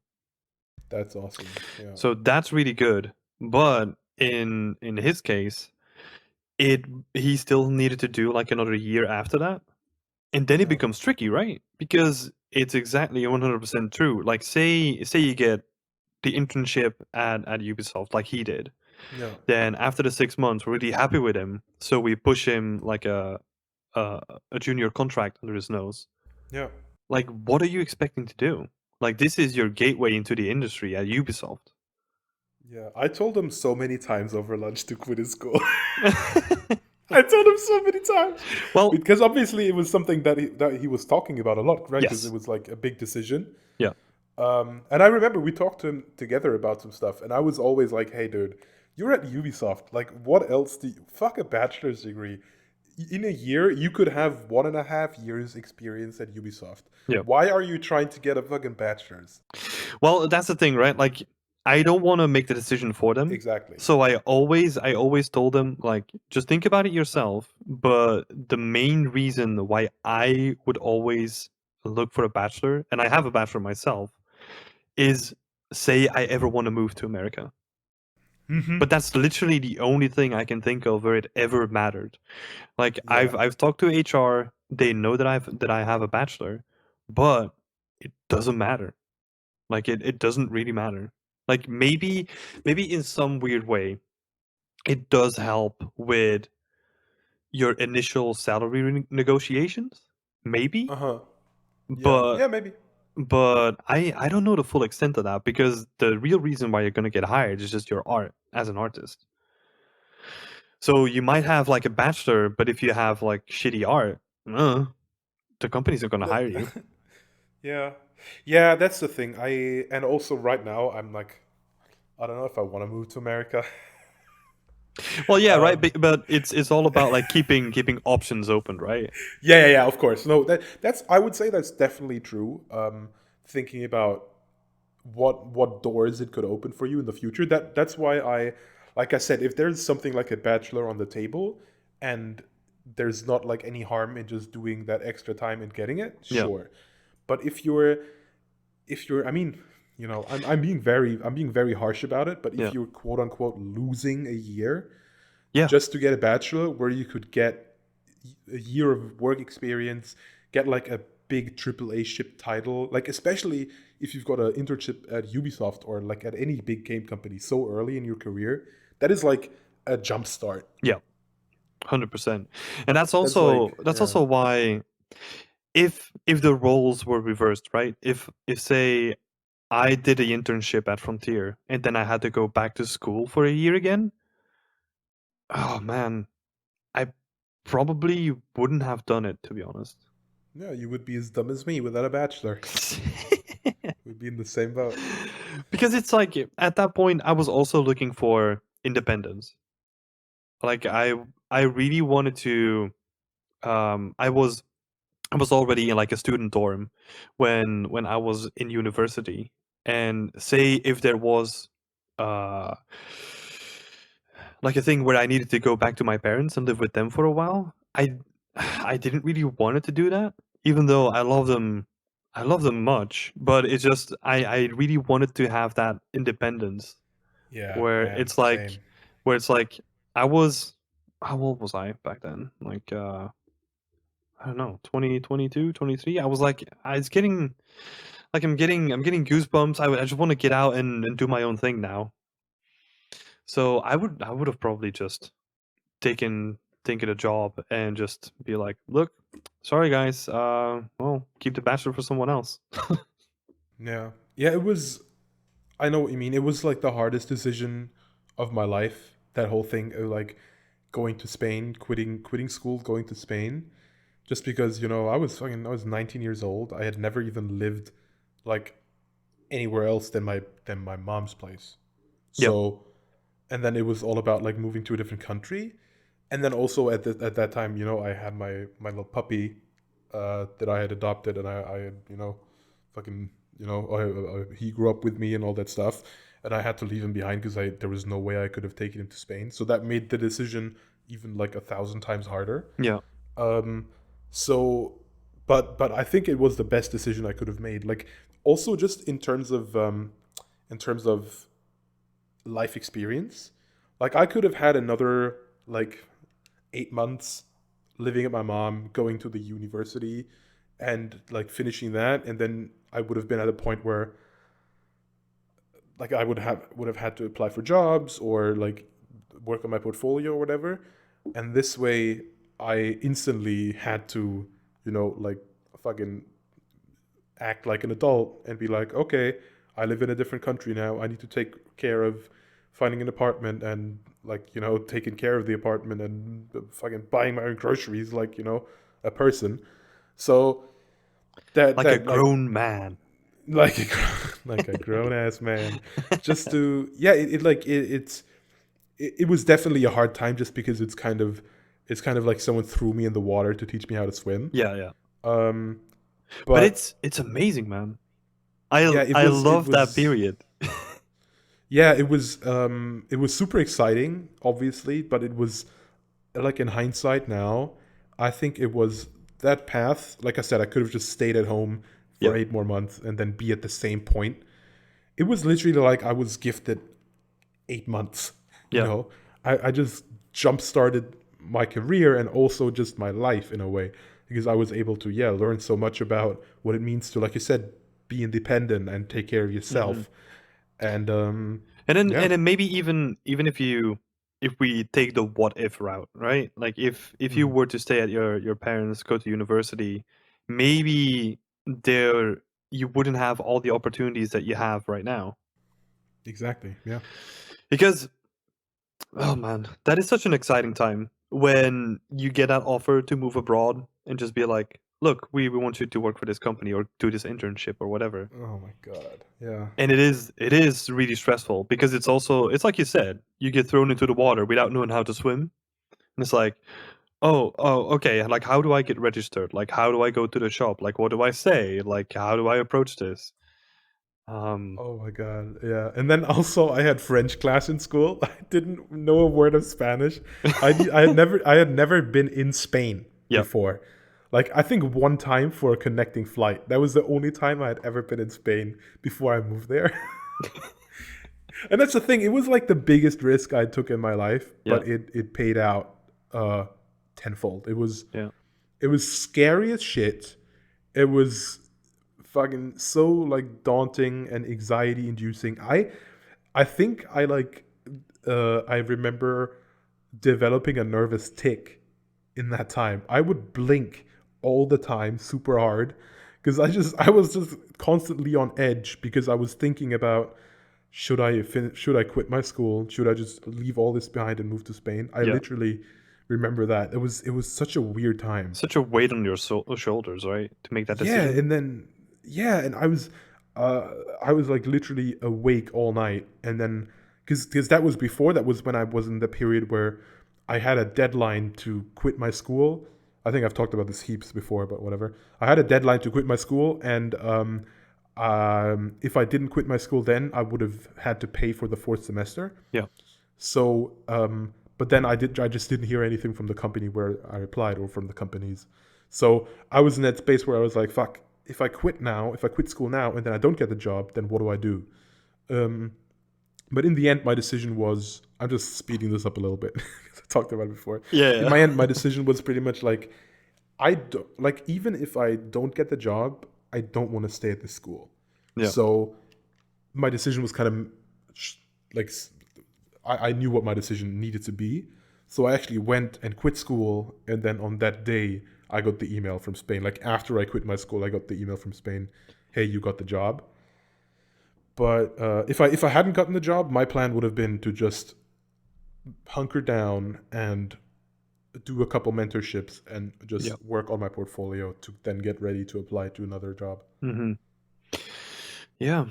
That's awesome. Yeah. So that's really good. But in his case, it he still needed to do like another year after that. And then it Yeah. becomes tricky, right? Because it's exactly 100% true. Like say you get the internship at Ubisoft like he did. Yeah. Then after the 6 months, we're really happy with him. So we push him like a, a junior contract under his nose. Yeah. Like, what are you expecting to do? Like, this is your gateway into the industry at Ubisoft. Yeah. I told him so many times over lunch to quit his school. I told him so many times Well, because obviously it was something that he was talking about a lot, right? Because it yes. was like a big decision. Yeah. And I remember we talked to him together about some stuff, and I was always like, "Hey, dude, you're at Ubisoft. Like, what else do you fuck a bachelor's degree? In a year, you could have 1.5 years experience at Ubisoft. Yeah. Why are you trying to get a fucking bachelor's?" Well, that's the thing, right? Like, I don't want to make the decision for them. Exactly. So I always told them, like, just think about it yourself. But the main reason why I would always look for a bachelor, and I have a bachelor myself, is say I ever want to move to America. Mm-hmm. But that's literally the only thing I can think of where it ever mattered. Like Yeah. I've talked to HR, they know that I have a bachelor, but it doesn't matter. Like it doesn't really matter. Like maybe in some weird way it does help with your initial salary negotiations, maybe, Uh huh. Yeah. but Yeah. Maybe. but I don't know the full extent of that, because the real reason why you're going to get hired is just your art as an artist. So you might have like a bachelor, but if you have like shitty art, uh, the companies are going to hire you. Yeah. Yeah. That's the thing. And also right now I'm like, I don't know if I want to move to America. Well, yeah, right. um, But it's all about like keeping options open, right? yeah. Of course. No, that's. I would say that's definitely true. Thinking about what doors it could open for you in the future. That's why like I said, if there's something like a bachelor on the table, and there's not like any harm in just doing that extra time and getting it, Yeah. sure. But if you're, I mean, I'm being very harsh about it, but if Yeah. you're quote unquote losing a year Yeah. just to get a bachelor where you could get a year of work experience, get like a big AAA ship title, like especially if you've got an internship at Ubisoft or like at any big game company so early in your career, that is like a jump start. Yeah. 100%. And that's That's like, also that's yeah. also why, if the roles were reversed, right? If say I did the internship at Frontier and then I had to go back to school for a year again, oh man, I probably wouldn't have done it, to be honest. Yeah, you would be as dumb as me without a bachelor. We'd be in the same boat. Because it's like at that point I was also looking for independence. Like I really wanted to I was already in like a student dorm when I was in university. And say if there was uh like a thing where I needed to go back to my parents and live with them for a while, I didn't really wanted to do that, even though I love them much, but it's just I really wanted to have that independence Yeah, where man, it's like same. where it's like I was how old was I back then? Like I don't know, 20, 22, 23. I was like I was getting like I'm getting goosebumps. I just want to get out and do my own thing now. So I would have probably just taken a job and just be like, look, sorry guys, well, keep the bachelor for someone else. Yeah. Yeah, it was I know what you mean. It was like the hardest decision of my life. That whole thing of like going to Spain, quitting school, going to Spain, just because I was 19 years old. I had never even lived like anywhere else than my mom's place. Yep. So, and then it was all about like moving to a different country, and then also at that time, I had my little puppy that I had adopted, and I had fucking he grew up with me and all that stuff, and I had to leave him behind because I there was no way I could have taken him to Spain. So that made the decision even like 1,000 times harder. Yeah. Um, so, but I think it was the best decision I could have made. Like also just in terms of life experience, like I could have had another like 8 months living at my mom, going to the university, and like finishing that, and then I would have been at a point where like I would have had to apply for jobs or like work on my portfolio or whatever, and this way I instantly had to like fucking act like an adult and be like, okay, I live in a different country now. I need to take care of finding an apartment and like taking care of the apartment and fucking buying my own groceries like a person. So that Like a that like grown man. like a, like a grown ass man, just to yeah, it was definitely a hard time just because it's kind of like someone threw me in the water to teach me how to swim. Yeah, yeah. Um, But but it's amazing, man. I yeah, I it love that was period. yeah, it was super exciting, obviously, but it was like in hindsight now, I think it was that path. Like I said, I could have just stayed at home for Yep. 8 more months and then be at the same point. It was literally like I was gifted 8 months. You Yeah. know, I just jump started my career and also just my life in a way because I was able to learn so much about what it means to, like you said, be independent and take care of Hmm. yourself. And yeah. And then maybe even if we take the what if route, right? Like if you Mhm. were to stay at your parents, go to university, maybe there you wouldn't have all the opportunities that you have right now. Exactly. Yeah. Because oh man, that is such an exciting time when you get that offer to move abroad and just be like, look, we want you to work for this company or do this internship or whatever. Oh my god. Yeah. And it is really stressful because it's like you said, you get thrown into the water without knowing how to swim. And it's like, oh, okay, like how do I get registered? Like how do I go to the shop? Like what do I say? Like how do I approach this? Um Oh my god. Yeah. And then also I had French class in school. I didn't know a word of Spanish. I had never been in Spain yeah. before. Like I think one time for a connecting flight. That was the only time I had ever been in Spain before I moved there. And that's the thing. It was like the biggest risk I took in my life, Yeah. but it paid out uh tenfold. Yeah. It was scary as shit. It was fucking so like daunting and anxiety inducing. I think I remember developing a nervous tick in that time. I would blink all the time super hard because I was just constantly on edge because I was thinking about should I quit my school? Should I just leave all this behind and move to Spain? I Yeah. literally remember that. It was such a weird time. Such a weight on your shoulders, right? To make that Yeah, decision. and then yeah, and uh I was like literally awake all night, and then because that was when I was in the period where I had a deadline to quit my school. I think I've talked about this heaps before, but whatever. I had a deadline to quit my school, and if I didn't quit my school then, I would have had to pay for the fourth semester. Yeah. So, but then I just didn't hear anything from the company where I applied or from the companies. So I was in that space where I was like, fuck, if I quit school now and then I don't get the job, then what do I do? Um, but in the end, my decision was, I'm just speeding this up a little bit because I talked about it before. In Yeah. my end, my decision was pretty much like, like, even if I don't get the job, I don't want to stay at this school. Yeah. So my decision was kind of like I knew what my decision needed to be. So I actually went and quit school. And then on that day, I got the email from Spain. Like after I quit my school, I got the email from Spain. Hey, you got the job. But if I hadn't gotten the job, my plan would have been to just hunker down and do a couple mentorships and Yeah. just work on my portfolio to then get ready to apply to another job. Mm-hmm. Yeah.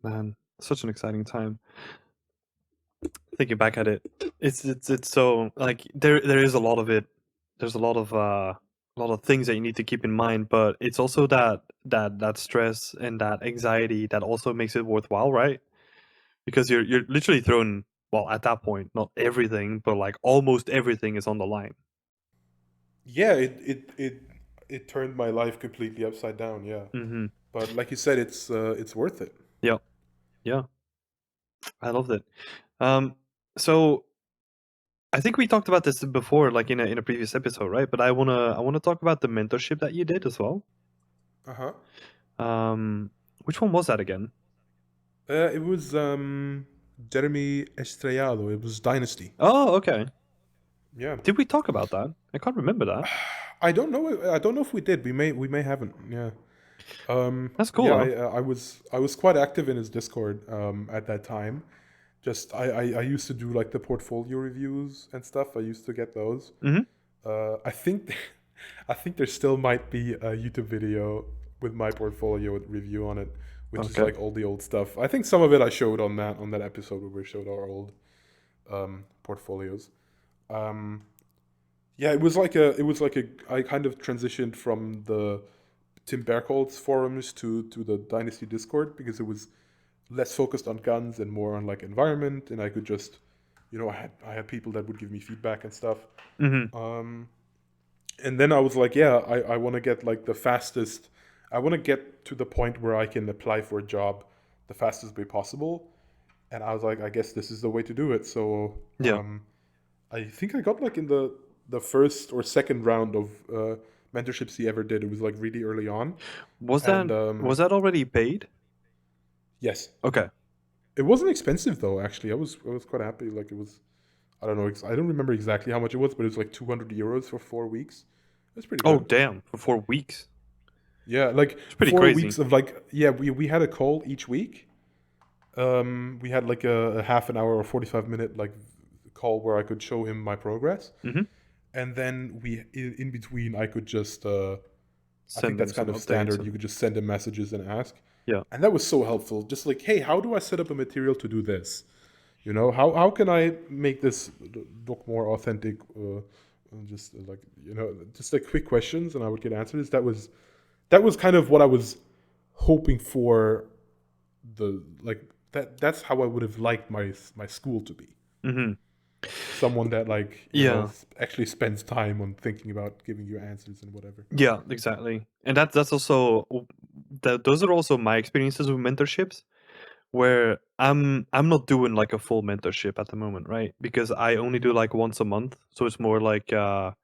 Man, such an exciting time. Thinking back at it, it's so like there is a lot of it. There's a lot of things that you need to keep in mind, but it's also that stress and that anxiety that also makes it worthwhile, right? Because you're literally thrown, well, at that point, not everything, but like almost everything is on the line. Yeah, it turned my life completely upside down. Yeah, Mm-hmm. but like you said, it's worth it. Yeah. Yeah. I loved it. Um, so I think we talked about this before, like in a previous episode, right? But I wanna talk about the mentorship that you did as well. Uh huh. Which one was that again? It was Jeremy Estrellado. It was Dynasty. Oh, okay. Yeah. Did we talk about that? I can't remember that. I don't know. I don't know if we did. We may haven't. Yeah. That's cool Yeah. though. I was quite active in his Discord at that time. Just I used to do like the portfolio reviews and stuff. I used to get those. Mm-hmm. I think I think there still might be a YouTube video with my portfolio review on it, which is Okay. like all the old stuff. I think some of it I showed on that episode where we showed our old portfolios. Um, yeah, it was like a I kind of transitioned from the Tim Berghold's forums to the Dynasty Discord because it was less focused on guns and more on like environment, and I could just, I had people that would give me feedback and stuff. Mm-hmm. Um, and then I was like, yeah, I want to get like the fastest. I want to get to the point where I can apply for a job the fastest way possible. And I was like, I guess this is the way to do it. So Yeah. I think I got like in the first or second round of mentorships he ever did. It was like really early on, Was that and was that already paid? yes, Okay. it wasn't expensive though. Actually, I was quite happy. Like it was, I don't know, I don't remember exactly how much it was, but it was like 200 euros for 4 weeks. That's pretty Oh good. damn! For 4 weeks. Yeah, like It's pretty 4 weeks crazy. of like, yeah, we had a call each week. We had like a half an hour or 45 minute like call where I could show him my progress, Mm-hmm. and then in between I could just I think Send that's them kind some of updates standard. and You could just send him messages and ask, yeah. and that was so helpful. Just like, hey, how do I set up a material to do this? How can I make this look more authentic? And just like just like quick questions, and I would get answers. That was kind of what I was hoping for. The like that's how I would have liked my school to be. Mm-hmm. someone that Yeah. actually spends time on thinking about giving you answers and whatever. Yeah, exactly. And that's also that those are also my experiences with mentorships where I'm not doing like a full mentorship at the moment, right? Because I only do like once a month, so it's more like a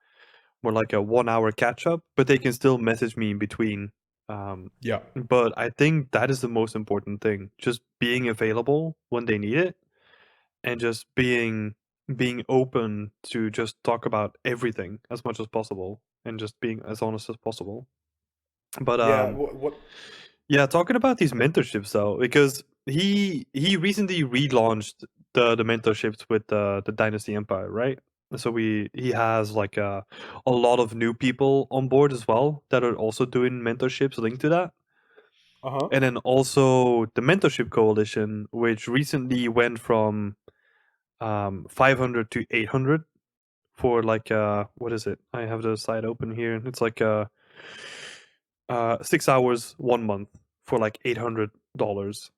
1 hour catch up, but they can still message me in between. Um Yeah. but I think that is the most important thing. Just being available when they need it and just being open to just talk about everything as much as possible and just being as honest as possible. But Yeah. What? yeah, talking about these mentorships though, because he recently relaunched the mentorships with the Dynasty Empire, right? So he has like a lot of new people on board as well that are also doing mentorships linked to that. Uh huh. And then also the mentorship coalition, which recently went from 500 to 800 for like what is it? I have the site open here. It's like 6 hours 1 month for like $800.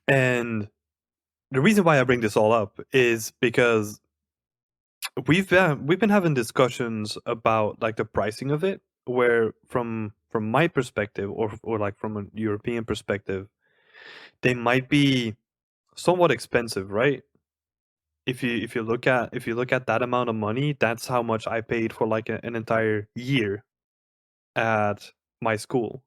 And the reason why I bring this all up is because we've been having discussions about like the pricing of it, where from my perspective or like from a European perspective, they might be somewhat expensive, right? If you look at that amount of money, that's how much I paid for like an entire year at my school.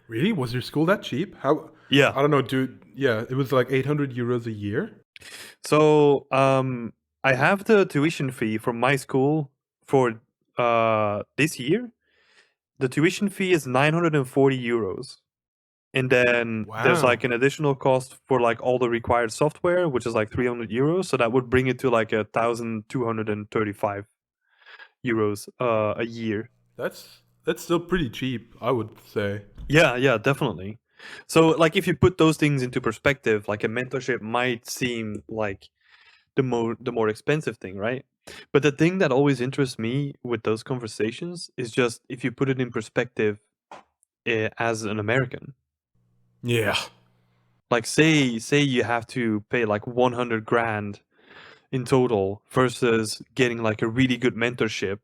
Really? Was your school that cheap? How? Yeah. I don't know, dude. Yeah, it was like 800 euros a year. So I have the tuition fee from my school for this year. The tuition fee is 940 euros. And then there's Wow, like an additional cost for like all the required software, which is like 300 euros. So that would bring it to like 1,235 euros a year. that's still pretty cheap, I would say. Yeah, yeah, definitely. So like if you put those things into perspective, like a mentorship might seem like the more expensive thing, right? But the thing that always interests me with those conversations is just if you put it in perspective as an American. Yeah. Like say you have to pay like 100 grand in total versus getting like a really good mentorship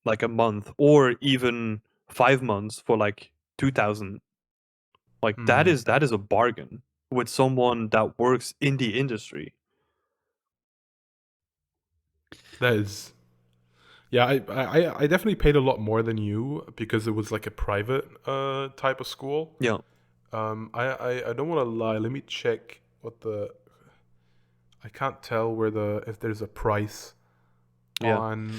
like a month or even 5 months for like 2000. Like Hmm. that is a bargain with someone that works in the industry. That is. Yeah, I definitely paid a lot more than you because it was like a private type of school. Yeah. I don't want to lie. Let me check what the. I can't tell where the if there's a price Yeah. on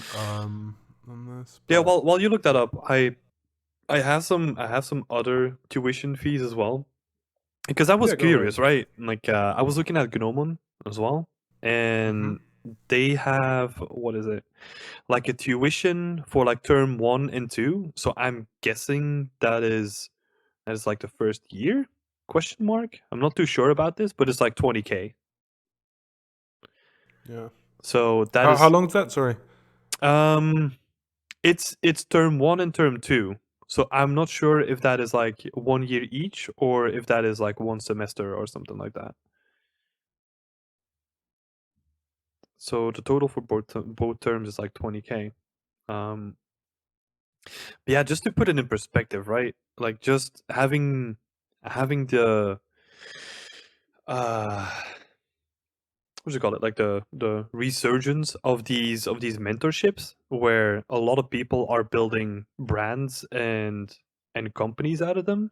this, Yeah, but while you look that up, I have some other tuition fees as well because I was yeah, go ahead. curious, right? Like I was looking at Gnomon as well, Mm-hmm. and they have what is it like a tuition for like term 1 and 2. So I'm guessing that is like the first year? Question mark. I'm not too sure about this, but it's like 20K. Yeah. So that How is long is that? Sorry. um it's term 1 and term 2. So I'm not sure if that is like 1 year each or if that is like 1 semester or something like that. So the total for both terms is like 20K. Um, but yeah, just to put it in perspective, right? Like just having the uh what do you call it? Like the resurgence of these mentorships where a lot of people are building brands and companies out of them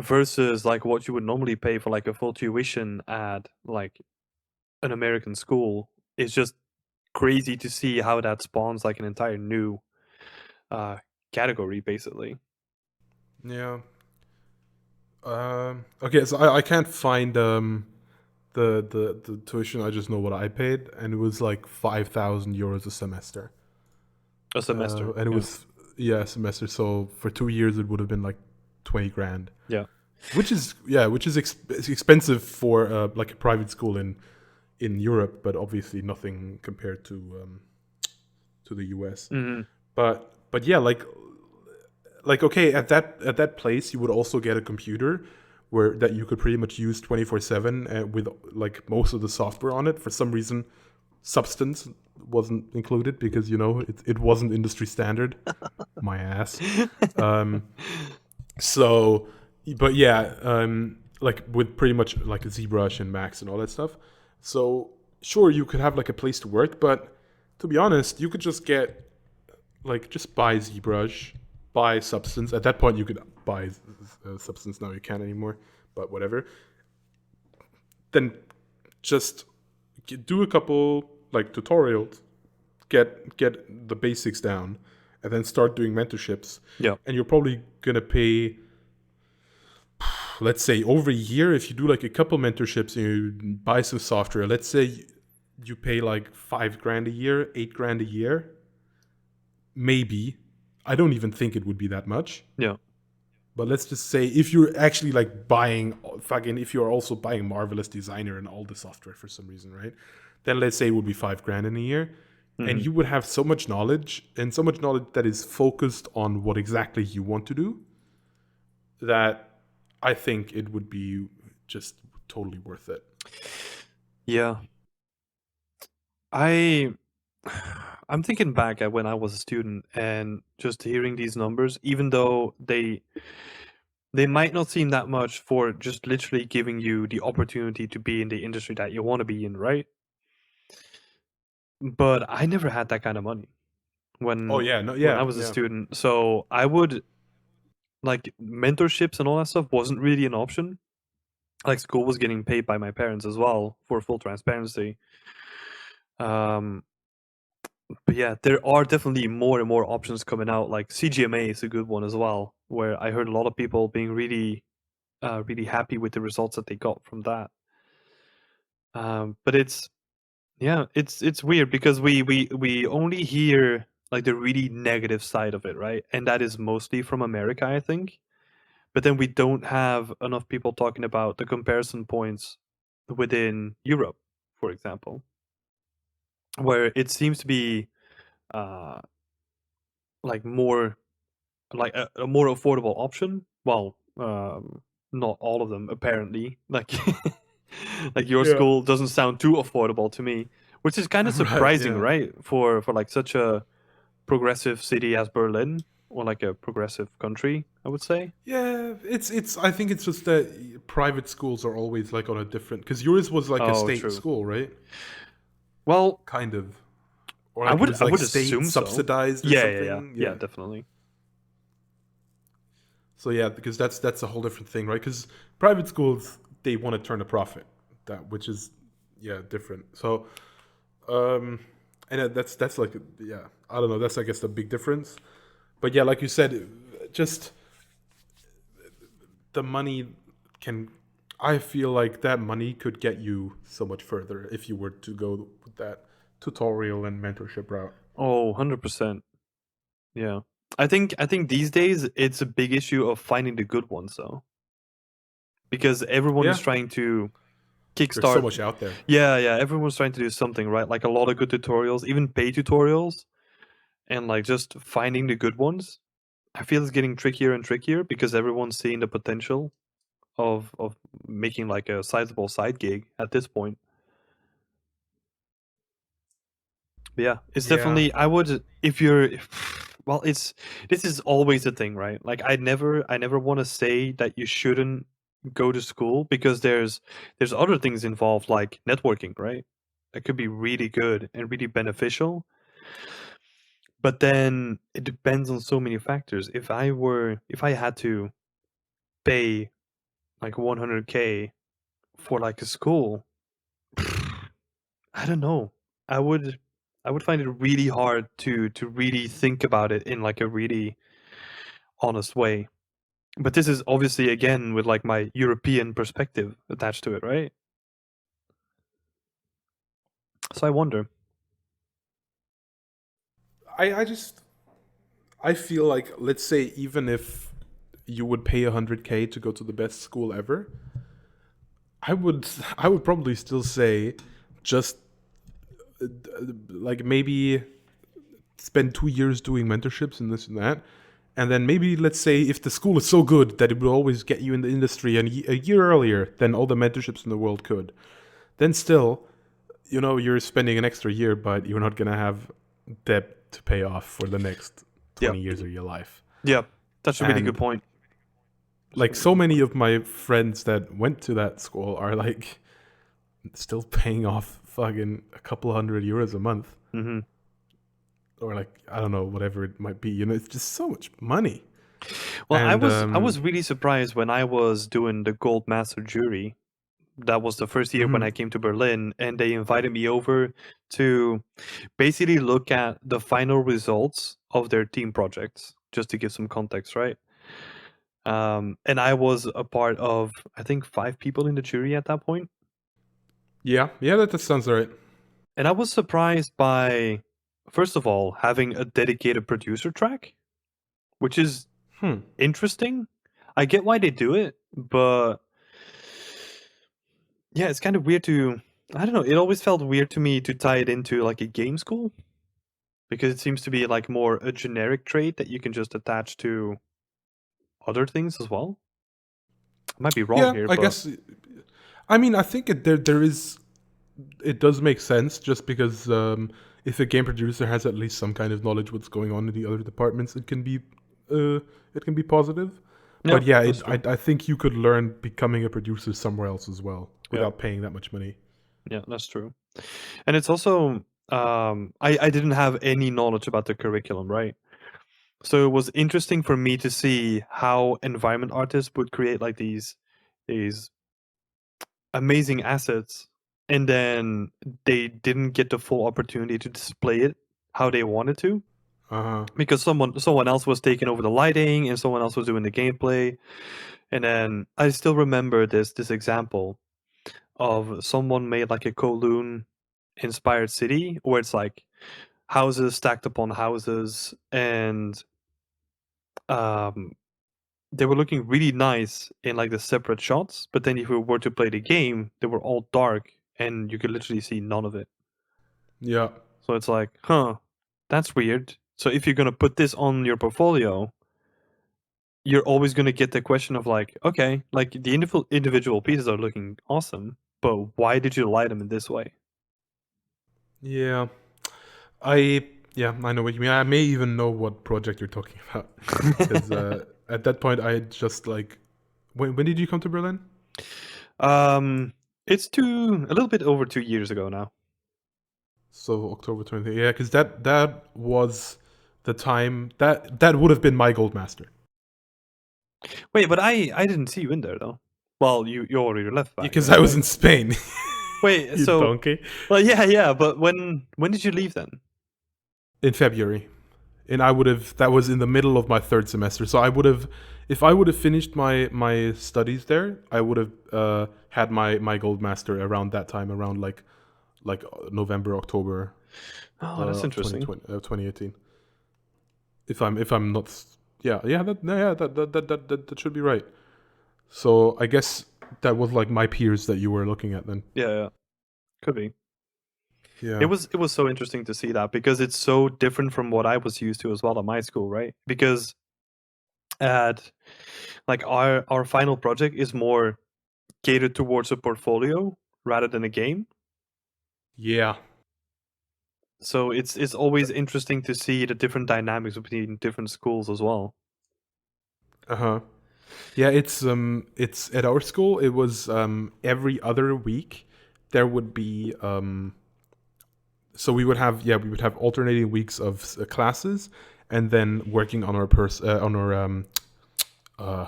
versus like what you would normally pay for like a full tuition at like an American school is just crazy to see how that spawns like an entire new uh category basically. Yeah. Okay, so I can't find the tuition. I just know what I paid, and it was like 5,000 euros a semester. A semester. And it Yeah. was yeah a semester. So for 2 years, it would have been like 20 grand, Yeah. which is expensive for like a private school in Europe, but obviously nothing compared to the US. Hmm. But yeah, like okay at that place, you would also get a computer, where that you could pretty much use 24/7 with like most of the software on it. For some reason, Substance wasn't included because it wasn't industry standard. My ass. Um, so, but yeah, like with pretty much like ZBrush and Max and all that stuff. So sure, you could have like a place to work, but to be honest, you could just get like just buy ZBrush, buy Substance. At that point, you could buy Substance. Now you can't anymore, but whatever. Then just do a couple like tutorials, get the basics down, and then start doing mentorships. Yeah. And you're probably gonna pay, let's say, over a year. If you do like a couple mentorships and you buy some software, let's say you pay like $5,000 a year, $8,000 a year, maybe. I don't even think it would be that much. Yeah. But let's just say if you're actually like buying fucking, if you're also buying Marvelous Designer and all the software for some reason, right? Then let's say it would be $5,000 in a year. And Mhm. you would have so much knowledge and so much knowledge that is focused on what exactly you want to do, that I think it would be just totally worth it. Yeah. I I'm thinking back at when I was a student and just hearing these numbers, even though they might not seem that much for just literally giving you the opportunity to be in the industry that you want to be in, right? But I never had that kind of money Oh when yeah, no, when I yeah, was a yeah, student. So I would like mentorships and all that stuff wasn't really an option. Like school was getting paid by my parents as well for full transparency. Um, but yeah, there are definitely more and more options coming out. Like CGMA is a good one as well, where I heard a lot of people being really happy with the results that they got from that. But it's weird because we only hear like the really negative side of it, right? And that is mostly from America, I think. But then we don't have enough people talking about the comparison points within Europe, for example, where it seems to be uh, like more like a more affordable option. Well, not all of them apparently. Like like your yeah. school doesn't sound too affordable to me, which is kind of Right, surprising, yeah. right? For like such a progressive city as Berlin or like a progressive country, I would say. Yeah, it's. I think it's just that private schools are always like on a different. Because yours was like a Oh, state true. school, right? Well, Kind of, or I like it would was I like would state assume so. subsidized or something. Yeah, Yeah. definitely. So yeah, because that's a whole different thing, right? Because private schools, they want to turn a profit, that which is yeah different. So um, and that's like yeah, I don't know. That's I guess the big difference. But yeah, like you said, just the money can. I feel like that money could get you so much further if you were to go with that tutorial and mentorship route. Oh, 100%. Yeah. I think these days it's a big issue of finding the good ones though. Because everyone is Yeah, trying to there's so kickstart. much out there. Yeah, everyone's trying to do something, right? Like a lot of good tutorials, even pay tutorials, and like just finding the good ones. I feel it's getting trickier and trickier because everyone's seeing the potential of making like a sizable side gig at this point. But yeah, it's Yeah, definitely I would if you're well, it's this is always a thing, right? Like I never want to say that you shouldn't go to school because there's other things involved like networking, right? That could be really good and really beneficial. But then it depends on so many factors. If I had to pay like 100K for like a school, I don't know. I would I would find it really hard to really think about it in like a really honest way. But this is obviously again with like my European perspective attached to it, right? So I wonder. I just I feel like, let's say, even if you would pay 100K to go to the best school ever, I would probably still say just like maybe spend 2 years doing mentorships and this and that, And then maybe, let's say, if the school is so good that it will always get you in the industry a year earlier than all the mentorships in the world could, then still, you're spending an extra year, but you're not going to have debt to pay off for the next Yeah. 20 years of your life. Yeah. That's a really good And point. That's a like really so good many point. of my friends that went to that school are like still paying off fucking a couple €100 a month, Hmm. or like, I don't know, whatever it might be. It's just so much money. Well, I And was I was really surprised when I was doing the Gold Master jury. That was the first year when mhm. I came to Berlin, and they invited me over to basically look at the final results of their team projects, just to give some context, right? And I was a part of, I think, 5 people in the jury at that point, Yeah, that sounds all right. and I was surprised by, first of all, having a dedicated producer track, which is Hmm. interesting. I get why they do it, but yeah, it's kind of weird to. I don't know. It always felt weird to me to tie it into like a game school because it seems to be like more a generic trait that you can just attach to other things as well. I might be wrong Yeah, here, I but guess. I mean, I think there is, it does make sense, just because if a game producer has at least some kind of knowledge what's going on in the other departments, uh, it can be positive. yeah, But yeah, that's true. I think you could learn becoming a producer somewhere else as well Yeah, without paying that much money. yeah, that's true. And it's also I didn't have any knowledge about the curriculum, right? So it was interesting for me to see how environment artists would create like these amazing assets, and then they didn't get the full opportunity to display it how they wanted to, Uh huh. because someone else was taking over the lighting and someone else was doing the gameplay. And then I still remember this example of someone made like a Kowloon inspired city where it's like houses stacked upon houses, and um they were looking really nice in like the separate shots, but then if you were to play the game they were all dark and you could literally see none of it. Yeah. So it's like, huh, that's weird. So if you're gonna put this on your portfolio, you're always gonna get the question of like, okay, like the individual pieces are looking awesome, but why did you light them in this way? Yeah. I yeah, I know what you mean. I may even know what project you're talking about, because at that point I just like, when did you come to Berlin? um, it's a little bit over 2 years ago now. So October 20th. Yeah, because that was the time that would have been my gold master. Wait, but I didn't see you in there though. Well, you already left Yeah, back because then, I was right? in Spain. Wait, You so donkey. well, yeah, yeah, but when did you leave then? In February, and I would have, that was in the middle of my third semester. So I would have, if I would have finished my studies there, I would have had my gold master around that time, around like November, October, Oh, that's interesting. 2018. If I'm not, that should be right. So I guess that was like my peers that you were looking at then. Yeah, yeah, could be. Yeah. It was so interesting to see that because it's so different from what I was used to as well at my school, right? Because at like our final project is more catered towards a portfolio rather than a game. Yeah. So it's always interesting to see the different dynamics between different schools as well. Uh huh. Yeah, it's at our school. It was every other week there would be so we would have alternating weeks of classes, and then working on our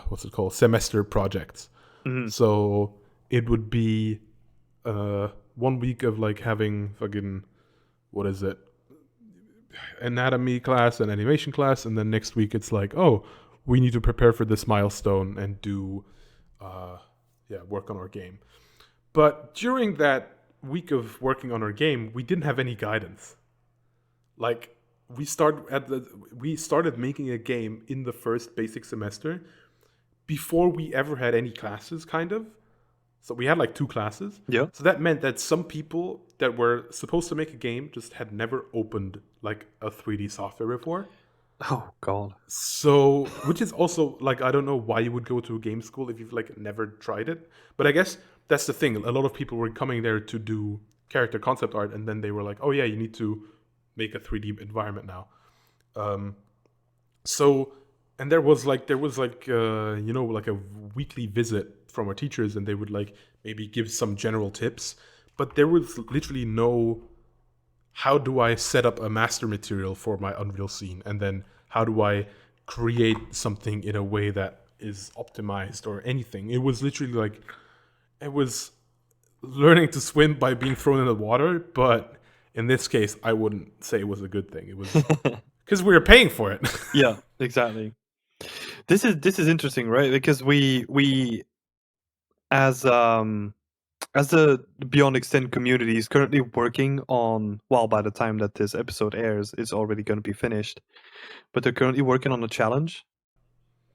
what's it called, semester projects. Hmm. So it would be 1 week of like having fucking, what is it, anatomy class and animation class, and then next week it's like, oh, we need to prepare for this milestone and do uh work on our game. But during that week of working on our game, we didn't have any guidance. Like, we started making a game in the first basic semester before we ever had any classes, kind of. So we had like 2 classes. Yeah. So that meant that some people that were supposed to make a game just had never opened like a 3D software before. Oh God. So, which is also like, I don't know why you would go to a game school if you've like never tried it. But I guess that's the thing. A lot of people were coming there to do character concept art, and then they were like, "Oh yeah, you need to make a 3D environment now." Um, so, and there was like you know, like a weekly visit from our teachers, and they would like maybe give some general tips, but there was literally no, how do I set up a master material for my Unreal scene, and then how do I create something in a way that is optimized or anything. It was literally like, it was learning to swim by being thrown in the water, but in this case I wouldn't say it was a good thing. It was because we were paying for it. Yeah, exactly. This is interesting, right? Because we as the Beyond Extend community is currently working on, well, by the time that this episode airs, it's already going to be finished. But they're currently working on a challenge,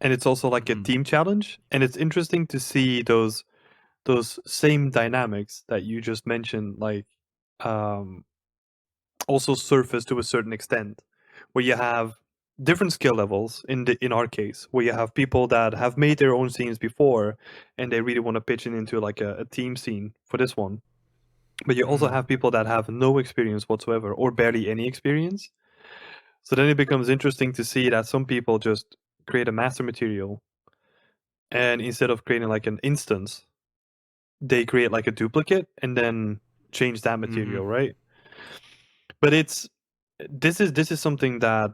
and it's also like a Mhm. team challenge, and it's interesting to see those same dynamics that you just mentioned, like um, also surface to a certain extent, where you have different skill levels in our case, where you have people that have made their own scenes before, and they really want to pitch it into like a team scene for this one. But you also Mhm. have people that have no experience whatsoever or barely any experience. So then it becomes interesting to see that some people just create a master material, and instead of creating like an instance, they create like a duplicate and then change that Mhm. material, right? But this is something that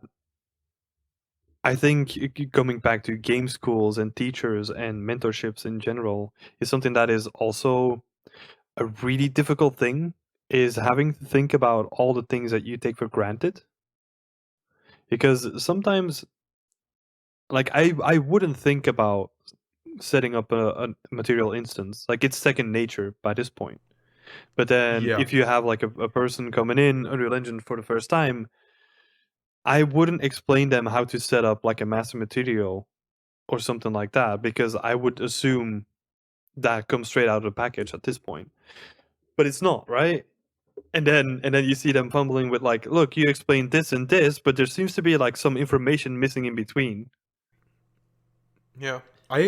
I think coming back to game schools and teachers and mentorships in general is something that is also a really difficult thing, is having to think about all the things that you take for granted, because sometimes, like, I wouldn't think about setting up a material instance, like it's second nature by this point. But then Yeah. if you have like a person coming in Unreal Engine for the first time, I wouldn't explain them how to set up like a master material or something like that, because I would assume that comes straight out of the package at this point. But it's not, right? And then you see them fumbling with like, look, you explained this and this, but there seems to be like some information missing in between. Yeah. I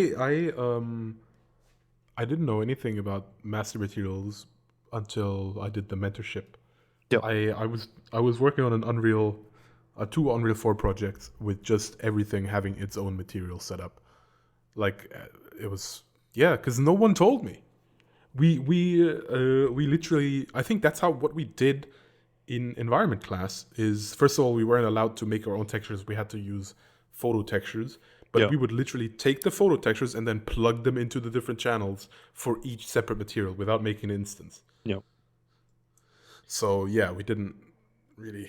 didn't know anything about master materials until I did the mentorship. Yep. I was working on an Unreal, two Unreal 4 projects with just everything having its own material set up. Like it was, yeah, because no one told me. We literally, I think that's how what we did in environment class is, first of all, we weren't allowed to make our own textures. We had to use photo textures, but Yep. we would literally take the photo textures and then plug them into the different channels for each separate material without making an instance. Yep. So yeah, we didn't really.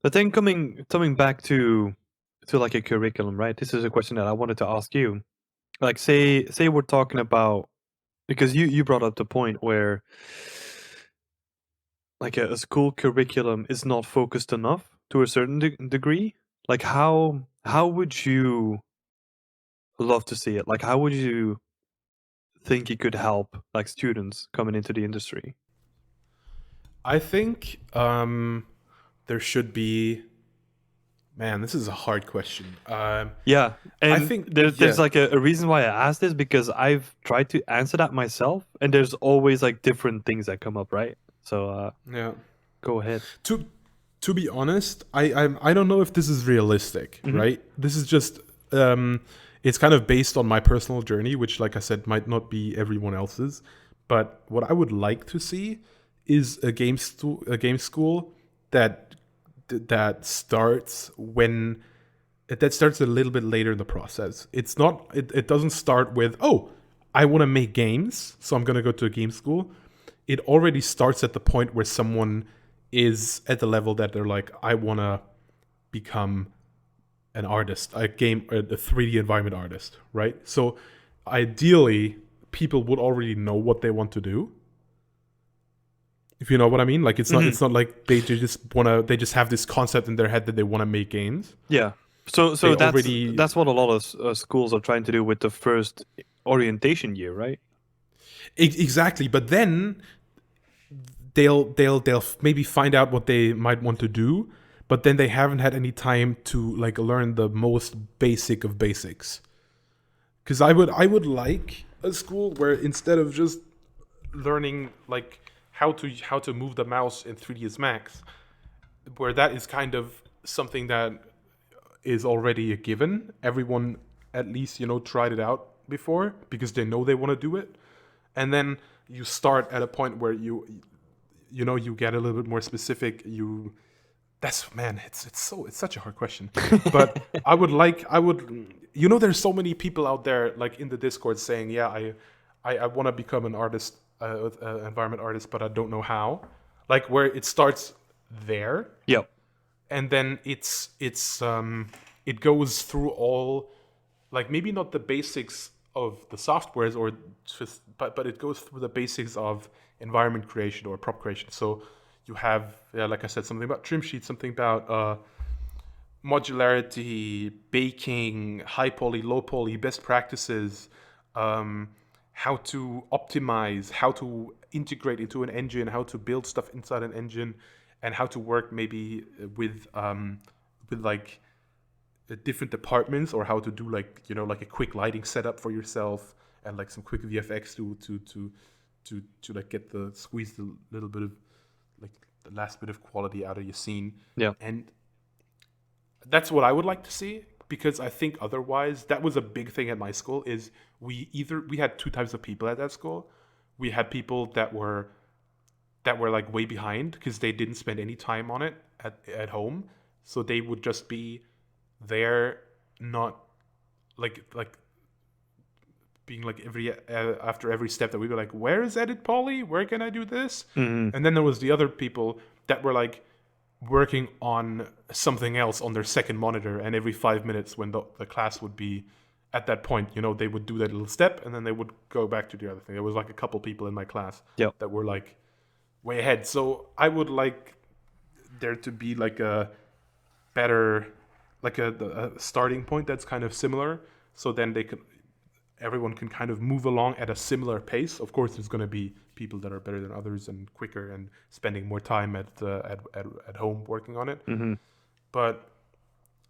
But then coming back to like a curriculum, right? This is a question that I wanted to ask you. Like, say we're talking about, because you brought up the point where like a school curriculum is not focused enough to a certain degree. Like, how would you love to see it? Like, how would you think it could help like students coming into the industry? I think there should be. Man, this is a hard question. Yeah, I and think there's yeah, like a reason why I asked this, because I've tried to answer that myself, and there's always like different things that come up, right? So yeah. go ahead. To to be honest, I don't know if this is realistic, Hmm. right? This is just um, it's kind of based on my personal journey, which, like I said, might not be everyone else's. But what I would like to see is a game school that that starts when that starts a little bit later in the process. It's not. It doesn't start with, oh, I want to make games, so I'm gonna go to a game school. It already starts at the point where someone is at the level that they're like, I want to become an artist, a 3D environment artist, right? So ideally, people would already know what they want to do. If you know what I mean, like Hmm. it's not like they just have this concept in their head that they want to make games. Yeah. So They that's already that's what a lot of schools are trying to do with the first orientation year, right? exactly, but then they'll maybe find out what they might want to do, but then they haven't had any time to like learn the most basic of basics. Because I would like a school where instead of just learning like how to move the mouse in 3ds Max, where that is kind of something that is already a given. Everyone at least tried it out before because they know they want to do it, and then you start at a point where you get a little bit more specific. That's man, it's such a hard question, but there's so many people out there like in the Discord saying, yeah, I want to become an artist, environment artist, but I don't know how. Like where it starts there, Yep. and then it goes through all, like maybe not the basics of the softwares or just, but it goes through the basics of environment creation or prop creation. So you have, yeah, like I said, something about trim sheets, something about modularity, baking, high poly, low poly, best practices, how to optimize, how to integrate into an engine, how to build stuff inside an engine, and how to work maybe with like different departments, or how to do like like a quick lighting setup for yourself and like some quick VFX to like get the squeeze the little bit of like the last bit of quality out of your scene. Yeah. And that's what I would like to see, because I think otherwise that was a big thing at my school. Is we had two types of people at that school. We had people that were like way behind because they didn't spend any time on it at home, so they would just be there, not like being like every after every step that we were like, where is edit poly, where can I do this? Hmm. And then there was the other people that were like working on something else on their second monitor, and every 5 minutes when the class would be at that point, they would do that little step and then they would go back to the other thing. There was like a couple people in my class Yep. that were like way ahead. So I would like there to be like a better, like a starting point that's kind of similar, so then everyone can kind of move along at a similar pace. Of course, there's going to be people that are better than others and quicker and spending more time at home working on it. Hmm. But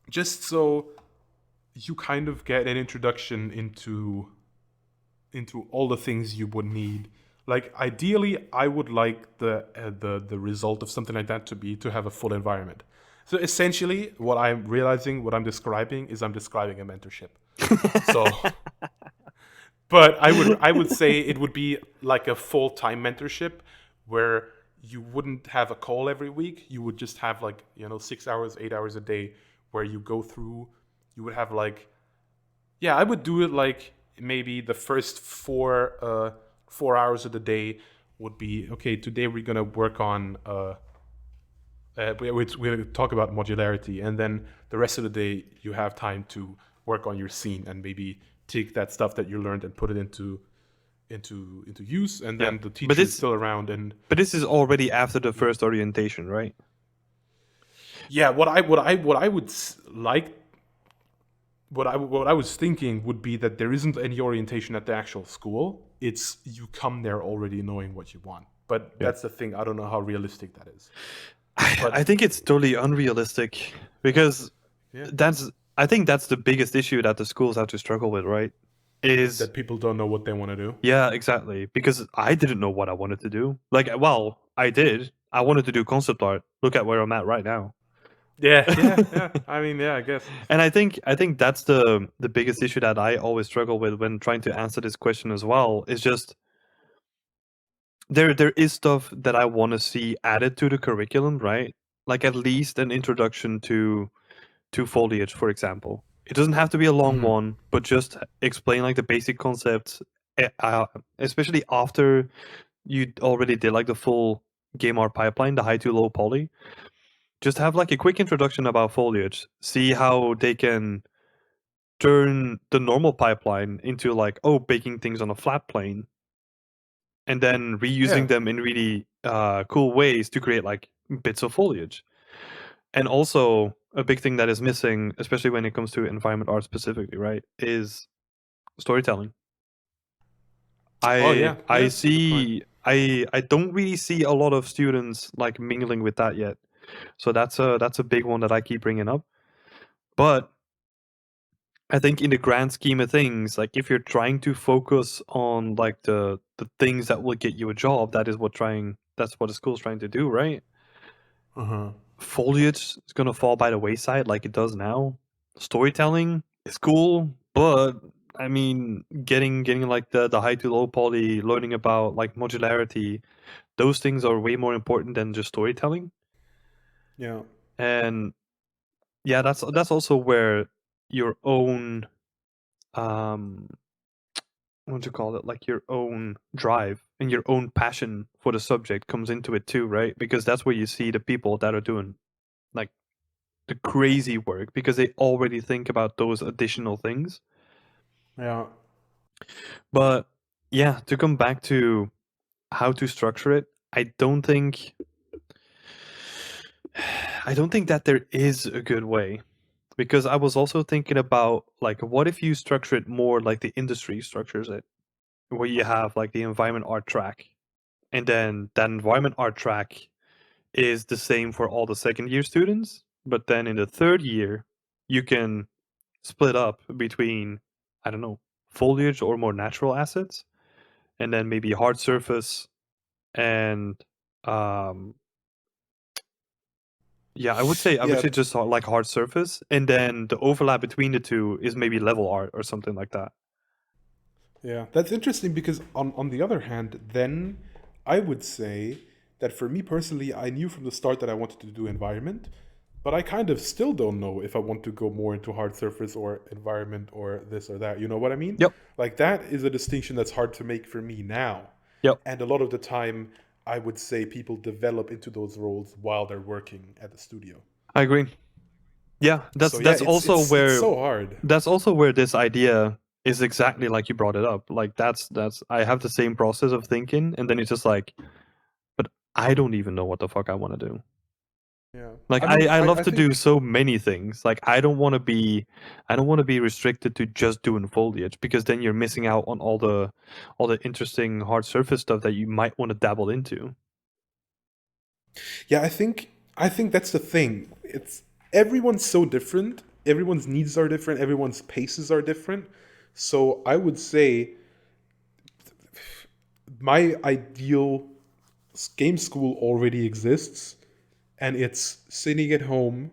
just so you kind of get an introduction into all the things you would need. Like ideally, I would like the result of something like that to have a full environment. So essentially, what I'm describing is I'm describing a mentorship. So, but I would say it would be like a full-time mentorship where you wouldn't have a call every week. You would just have like 6 hours, 8 hours a day where you go through. You would have like, yeah, I would do it like maybe the first 4 hours of the day would be okay. Today we're gonna work on we talk about modularity, and then the rest of the day you have time to work on your scene and maybe take that stuff that you learned and put it into use, and Yeah. then the But teacher is this still around. And but this is already after the first orientation, right? yeah, what I would like, what I was thinking would be that there isn't any orientation at the actual school. It's you come there already knowing what you want. But Yeah. that's the thing. I don't know how realistic that is. I But think it's totally unrealistic because yeah, I think that's the biggest issue that the schools have to struggle with, right? Is that people don't know what they want to do. Yeah, exactly. Because I didn't know what I wanted to do. Like, well, I did. I wanted to do concept art. Look at where I'm at right now. Yeah, yeah, yeah. I mean, yeah, I guess. And I think that's the biggest issue that I always struggle with when trying to answer this question as well. Is just there is stuff that I want to see added to the curriculum, right? Like at least an introduction to foliage, for example. It doesn't have to be a long Mhm. one, but just explain like the basic concepts, especially after you already did like the full game art pipeline, the high to low poly. Just have like a quick introduction about foliage. See how they can turn the normal pipeline into like, oh, baking things on a flat plane and then reusing Yeah. them in really cool ways to create like bits of foliage. And also a big thing that is missing, especially when it comes to environment art specifically, right, is storytelling. Oh I yeah, I yeah. That's a good point. see I don't really see a lot of students like mingling with that yet. So that's a big one that I keep bringing up. But I think in the grand scheme of things, like if you're trying to focus on like the things that will get you a job, that's what the school's trying to do, right? Uh huh. Foliage is gonna fall by the wayside like it does now. Storytelling is cool, but I mean, getting like the high to low poly, learning about like modularity, those things are way more important than just storytelling. Yeah. And yeah, that's also where your own um what do you call it, like your own drive and your own passion for the subject comes into it too, right? Because that's where you see the people that are doing like the crazy work because they already think about those additional things. Yeah. But yeah, to come back to how to structure it, I don't think that there is a good way, because I was also thinking about like what if you structure it more like the industry structures it, where you have like the environment art track, and then that environment art track is the same for all the second year students, but then in the third year you can split up between, I don't know, foliage or more natural assets, and then maybe hard surface and um yeah, I would Yeah. say just like hard surface, and then the overlap between the two is maybe level art or something like that. Yeah, that's interesting because on the other hand, then I would say that for me personally, I knew from the start that I wanted to do environment, but I kind of still don't know if I want to go more into hard surface or environment or this or that. You know what I mean? Yep. Like that is a distinction that's hard to make for me now. Yep. And a lot of the time, I would say people develop into those roles while they're working at the studio. I agree. Yeah, So yeah, that's also it's where so hard. this idea is exactly like you brought it up. Like that's I have the same process of thinking, and then it's just like, but I don't even know what the fuck I want to do. Yeah, Like I mean, I love I to do think so many things. Like I don't want to be restricted to just doing foliage, because then you're missing out on all the interesting hard surface stuff that you might want to dabble into. Yeah, I think that's the thing. It's everyone's so different. Everyone's needs are different. Everyone's paces are different. So I would say my ideal game school already exists, and it's sitting at home,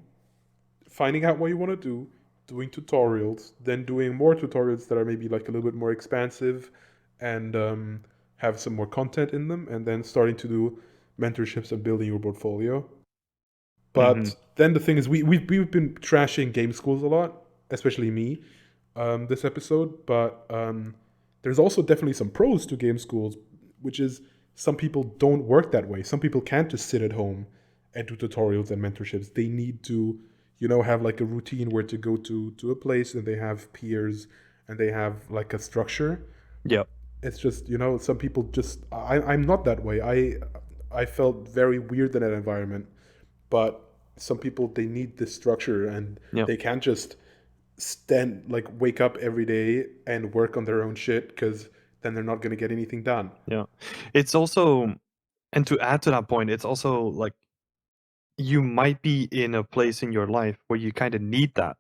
finding out what you want to do, doing tutorials, then doing more tutorials that are maybe like a little bit more expansive, and have some more content in them, and then starting to do mentorships and building your portfolio. Hmm. But then the thing is, we've been trashing game schools a lot, especially me, this episode. But there's also definitely some pros to game schools, which is some people don't work that way. Some people can't just sit at home and do tutorials and mentorships. They need to, have like a routine where to go to a place, and they have peers, and they have like a structure. Yeah. It's just, some people just. I'm not that way. I felt very weird in that environment, but some people, they need this structure, and Yeah. they can't just stand, like, wake up every day and work on their own shit, because then they're not going to get anything done. Yeah. It's also, and to add to that point, it's also like you might be in a place in your life where you kind of need that,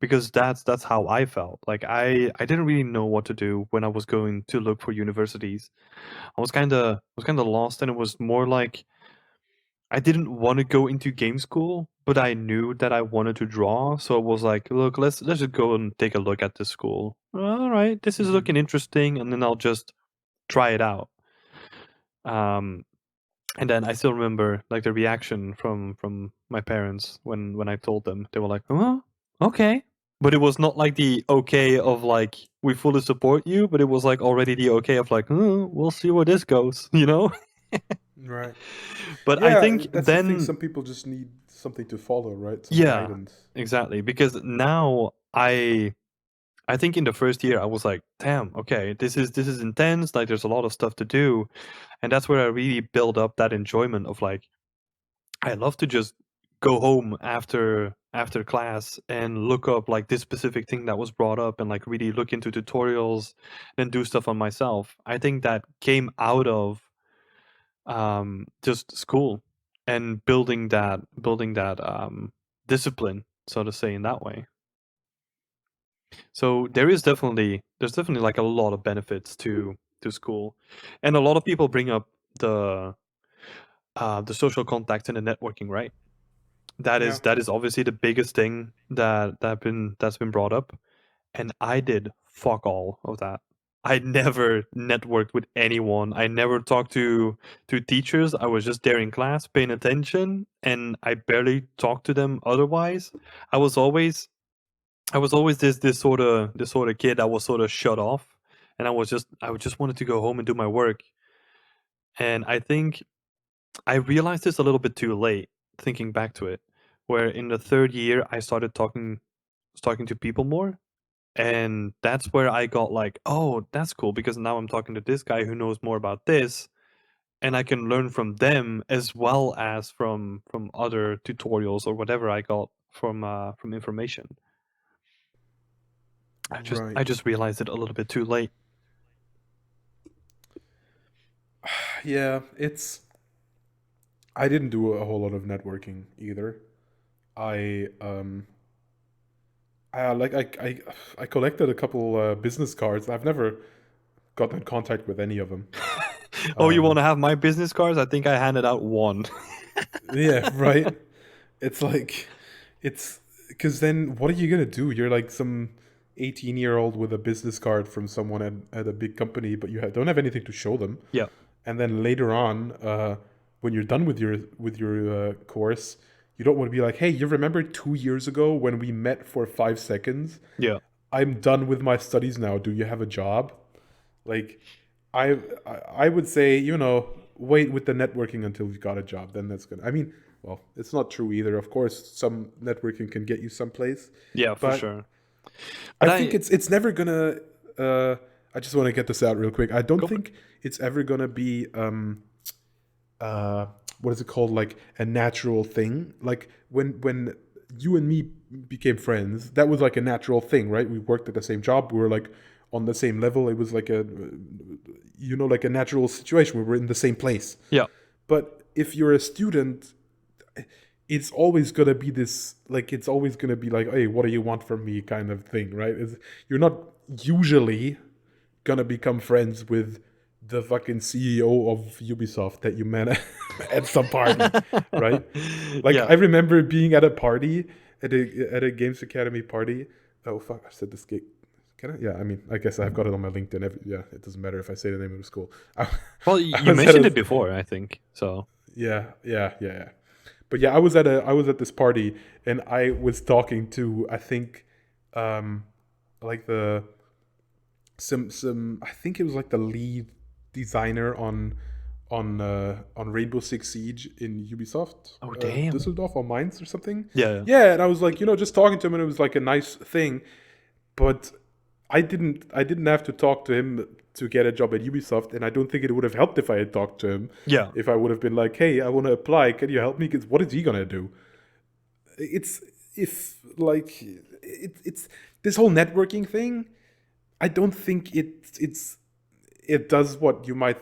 because that's how I felt. Like I didn't really know what to do when I was going to look for universities. I was kind of lost, and it was more like I didn't want to go into game school, but I knew that I wanted to draw, so it was like, look, let's just go and take a look at this school. All right, this is Hmm. looking interesting, and then I'll just try it out. Um, and then I still remember like the reaction from my parents when I told them. They were like, "Oh, okay," but it was not like the okay of like we fully support you, but it was like already the okay of like, oh, we'll see where this goes, you know. Right. But I Yeah, think that's the thing. then, Some people just need something to follow, right? Some yeah, guidance. exactly. Because now I think in the first year I was like, damn, okay, this is intense. Like, there's a lot of stuff to do, and that's where I really build up that enjoyment of like I love to just go home after class and look up like this specific thing that was brought up, and like really look into tutorials and do stuff on myself. I think that came out of just school and building that discipline, so to say, in that way. So there's definitely like a lot of benefits to school, and a lot of people bring up the the social contact and the networking, right? Yeah. That is obviously the biggest thing that's been brought up, and I did fuck all of that. I never networked with anyone. I never talked to teachers. I was just there in class paying attention, and I barely talked to them otherwise. I was always I was always this sort of kid that was sort of shut off, and I would just wanted to go home and do my work. And I think I realized this a little bit too late, thinking back to it, where in the third year I started talking to people more, and that's where I got like, oh, that's cool because now I'm talking to this guy who knows more about this, and I can learn from them as well as from other tutorials or whatever I got from information. I Right. just realized it a little bit too late. Yeah, I didn't do a whole lot of networking either. I I collected a couple business cards. I've never gotten in contact with any of them. Oh, you want Um, to have my business cards? I think I handed out one. yeah, right. It's like, it's because then what are you gonna do? You're like some 18-year-old with a business card from someone at a big company, but don't have anything to show them. Yeah, And then later on, when you're done with your course, you don't want to be like, hey, you remember 2 years ago when we met for 5 seconds? yeah, I'm done with my studies now. Do you have a job? Like, I I would say, wait with the networking until you got a job. Then that's good. I mean, well, it's not true either. Of course, some networking can get you someplace, yeah, for but sure. But I think I it's never gonna. I just want to get this out real quick. I don't go for it. think it's ever gonna be uh, what is it called? Like a natural thing. Like when you and me became friends, that was like a natural thing, right? We worked at the same job. We were like on the same level. It was like like a natural situation. We were in the same place. Yeah, But if you're a student, it's always gonna be this, like, it's always gonna be like, hey, what do you want from me, kind of thing, right? You're not usually gonna become friends with the fucking CEO of Ubisoft that you met at some party, right? Like, yeah. I remember being at a party, at a Games Academy party. Oh fuck, I said this gig. Can I? Yeah, I mean, I guess I've got it on my LinkedIn. Yeah, it doesn't matter if I say the name of the school. I, Well, I you was at mentioned a it before, I think. So yeah. But yeah, I was at this party, and I was talking to, I think, um, like the some I think it was like the lead designer on Rainbow Six Siege in Ubisoft, oh damn. Düsseldorf or Mainz or something. Yeah, Yeah, and I was like, just talking to him, and it was like a nice thing. But I didn't have to talk to him to get a job at Ubisoft, and I don't think it would have helped if I had talked to him. yeah, If I would have been like, hey, I want to apply, can you help me? Because what is he gonna do? It's if like it's this whole networking thing. I don't think it does what you might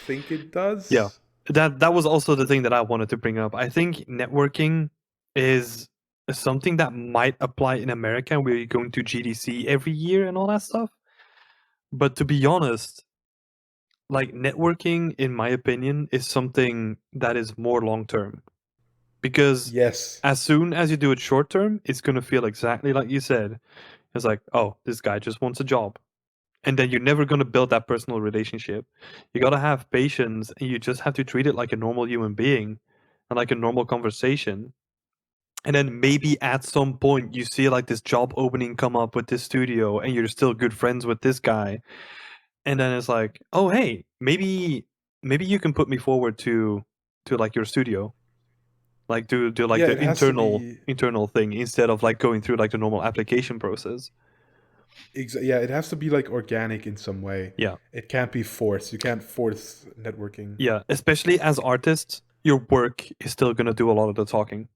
think it yeah. does. That was also the thing that I wanted to bring up. I think networking is something that might apply in America. We're going to GDC every year and all that stuff. But to be honest, like networking, in my opinion, is something that is more long term. Because Yes. as soon as you do it short term, it's gonna feel exactly like you said. It's like, oh, this guy just wants a job. And then you're never gonna build that personal relationship. You gotta have patience and you just have to treat it like a normal human being and like a normal conversation. And then maybe at some point you see like this job opening come up with this studio and you're still good friends with this guy. And then it's like, oh hey, maybe you can put me forward to like your studio. Like do like Yeah, the it has to be. internal thing instead of like going through like the normal application process. Yeah, it has to be like organic in some way. Yeah. It can't be forced. You can't force networking. Yeah, especially as artists, your work is still going to do a lot of the talking.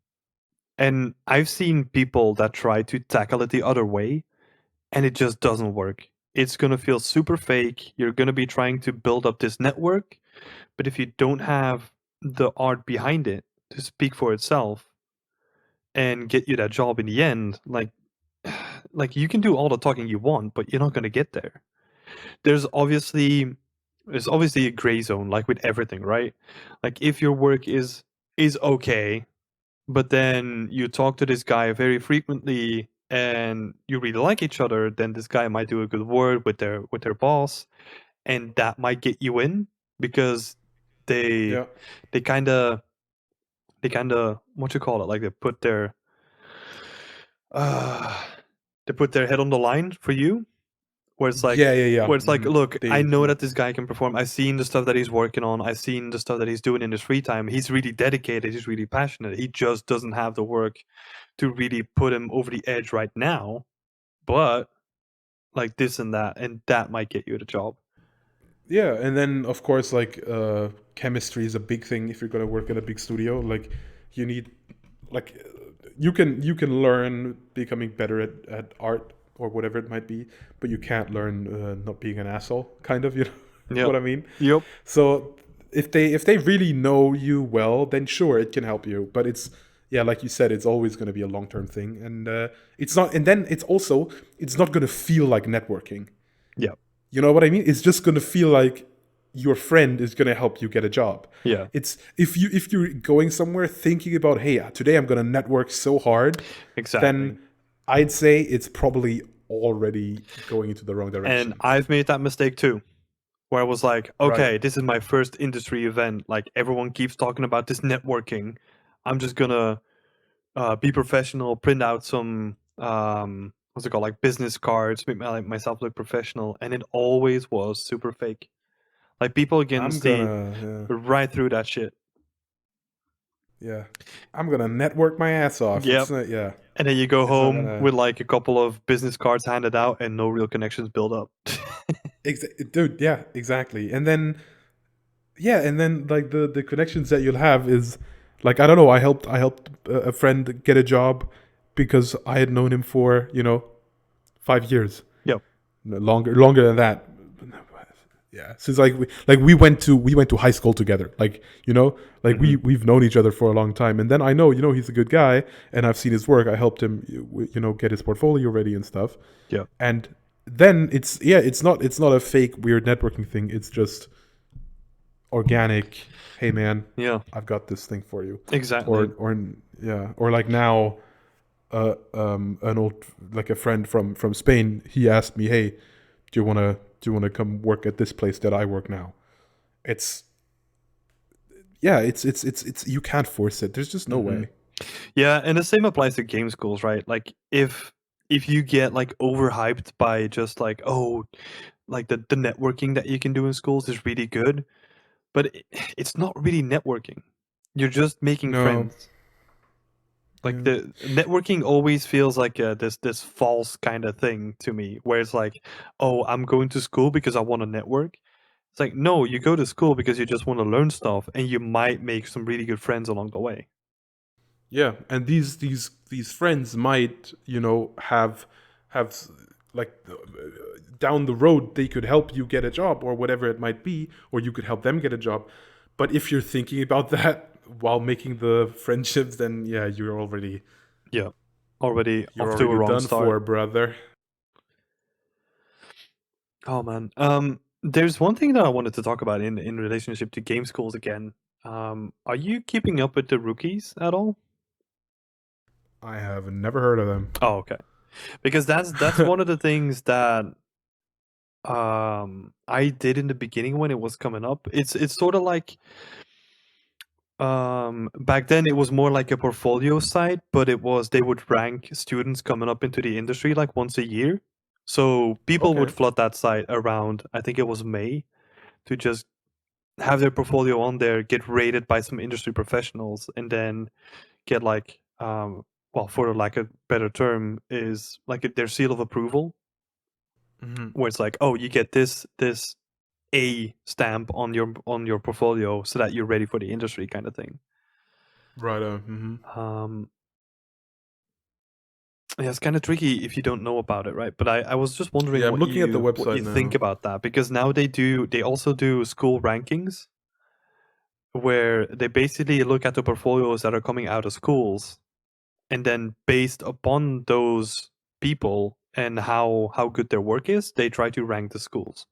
And I've seen people that try to tackle it the other way and it just doesn't work. it's going to feel super fake. You're going to be trying to build up this network, but if you don't have the art behind it to speak for itself and get you that job in the end, like you can do all the talking you want, but you're not going to get there. There's obviously there's obviously a gray zone, like with everything, right? Like if your work is okay, but then you talk to this guy very frequently and you really like each other, then this guy might do a good word with their boss, and that might get you in because they Yeah. they kind of they kind of what you call it, like uh they put their head on the line for you, Yeah, yeah, yeah. where it's like, look, I They, know yeah. that this guy can perform. I've seen the stuff that he's working on. I've seen the stuff that he's doing in his free time. He's really dedicated. He's really passionate. He just doesn't have the work to really put him over the edge right now. But like this and that might get you the job. Yeah, and then of course, like chemistry is a big thing if you're gonna work in a big studio. Like, you need, like, you can learn becoming better at art or whatever it might be, but you can't learn not being an asshole. Kind of, you know Yep. what I mean? Yep. So if they really know you well, then sure, it can help you. But it's, yeah, like you said, it's always going to be a long term thing, and it's not. And then it's not going to feel like networking. Yeah. You know what I mean? It's just going to feel like your friend is going to help you get a job. Yeah. It's if you're going somewhere thinking about, hey, today I'm going to network so hard, Exactly. then I'd say it's probably already going into the wrong And direction. I've made that mistake too, where I was like, Right. okay, this is my first industry event. Like everyone keeps talking about this networking. I'm just gonna be professional, print out some what's it called, like business cards, make myself look professional, and it always was super fake. Like people can I'm see gonna, right through that shit. yeah, I'm gonna network my ass off. Yep. It's not, yeah, And then you go it's not home gonna, with like a couple of business cards handed out and no real connections built up. dude. Yeah, exactly. And then, yeah, and then like the connections that you'll have is, like, I don't know. I helped a friend get a job because I had known him for 5 years, Yep. no, longer than that. Yeah, since we went to high school together. Like, like Hmm. we've known each other for a long time, and then I know he's a good guy, and I've seen his work. I helped him get his portfolio ready and stuff. Yep. And then it's not a fake weird networking thing. It's just organic. Hey man, Yeah. I've got this thing for you. Exactly. Or yeah, or like now, an old, like, a friend from Spain. He asked me, hey, do you wanna come work at this place that I work now? It's Yeah, it's you can't force it. There's just no Hmm. way. Yeah, and the same applies to game schools, right? Like if you get like overhyped by just like, oh, like the networking that you can do in schools is really good, but it's not really networking. You're just making No. friends. Like Yeah. the networking always feels like this false kind of thing to me, where it's like, oh, I'm going to school because I want to network. It's like, no, you go to school because you just want to learn stuff, and you might make some really good friends along the way. Yeah, and these friends might, have like, down the road they could help you get a job or whatever it might be, or you could help them get a job. But if you're thinking about that while making the friendships, then yeah, Yeah, already you're off to a already wrong done start. for, brother. Oh man. There's one thing that I wanted to talk about in relationship to game schools again. Are you keeping up with the rookies at all? I have never heard of them. Oh, okay. Because that's one of the things that I did in the beginning when it was coming up. It's sort of like back then it was more like a portfolio site, but it was they would rank students coming up into the industry like once a year. So people would Okay. flood that site around, I think it was May, to just have their portfolio on there, get rated by some industry professionals, and then get like well, for lack of better term, is like their seal of approval, Hmm. where it's like, oh, you get this A stamp on your portfolio so that you're ready for the industry kind of thing. Right. Hmm. Um Yeah, it's kind of tricky if you don't know about it, right? But I was just wondering Yeah, I'm looking at the what website you think now. about that, because now they also do school rankings where they basically look at the portfolios that are coming out of schools, and then based upon those people and how good their work is, they try to rank the schools.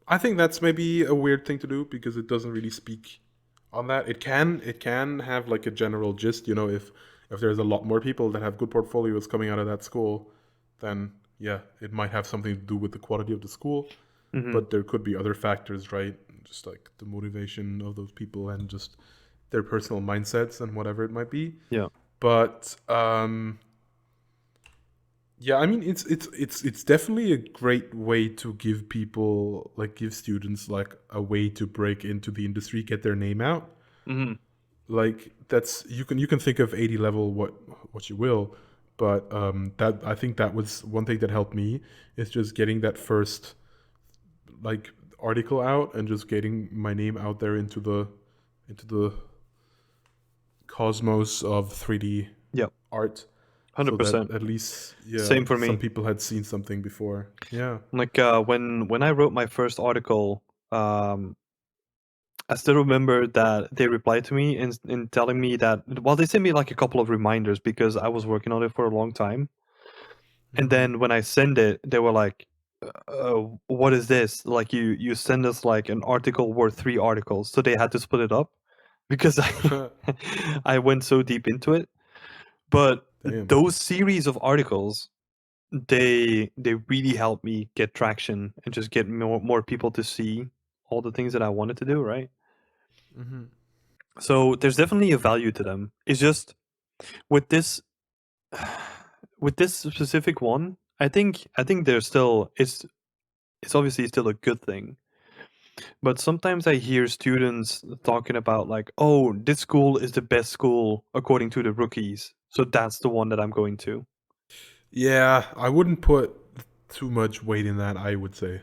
I think that's maybe a weird thing to do because it doesn't really speak on that. It can have like a general gist, if there's a lot more people that have good portfolios coming out of that school, then yeah, it might have something to do with the quality of the school. Hmm. But there could be other factors, right? Just like the motivation of those people and just their personal mindsets and whatever it might be. Yeah. But yeah, I mean it's definitely a great way to give people, like, give students like a way to break into the industry, get their name out. Hmm. Like, that's, you can think of 80 level what you will, but that, I think that was one thing that helped me, is just getting that first, like, article out and just getting my name out there into the cosmos of 3D Yeah. art, so that 100%. at least, yeah, Same for some me. people had seen something before. Yeah. Like when I wrote my first article, um I still remember that they replied to me in telling me that, well, they sent me like a couple of reminders because I was working on it for a long time. And Hmm. then when I send it, they were like, "What is this? Like you send us like an article worth three articles." So they had to split it up because I went so deep into it. But Damn. those series of articles, they really helped me get traction and just get more people to see all the things that I wanted to do, right? Hmm. So there's definitely a value to them. It's just with this with this specific one, I think there's still it's obviously still a good thing. But sometimes I hear students talking about like, "Oh, this school is the best school according to the rookies. So that's the one that I'm going to." Yeah, I wouldn't put too much weight in that, I would say.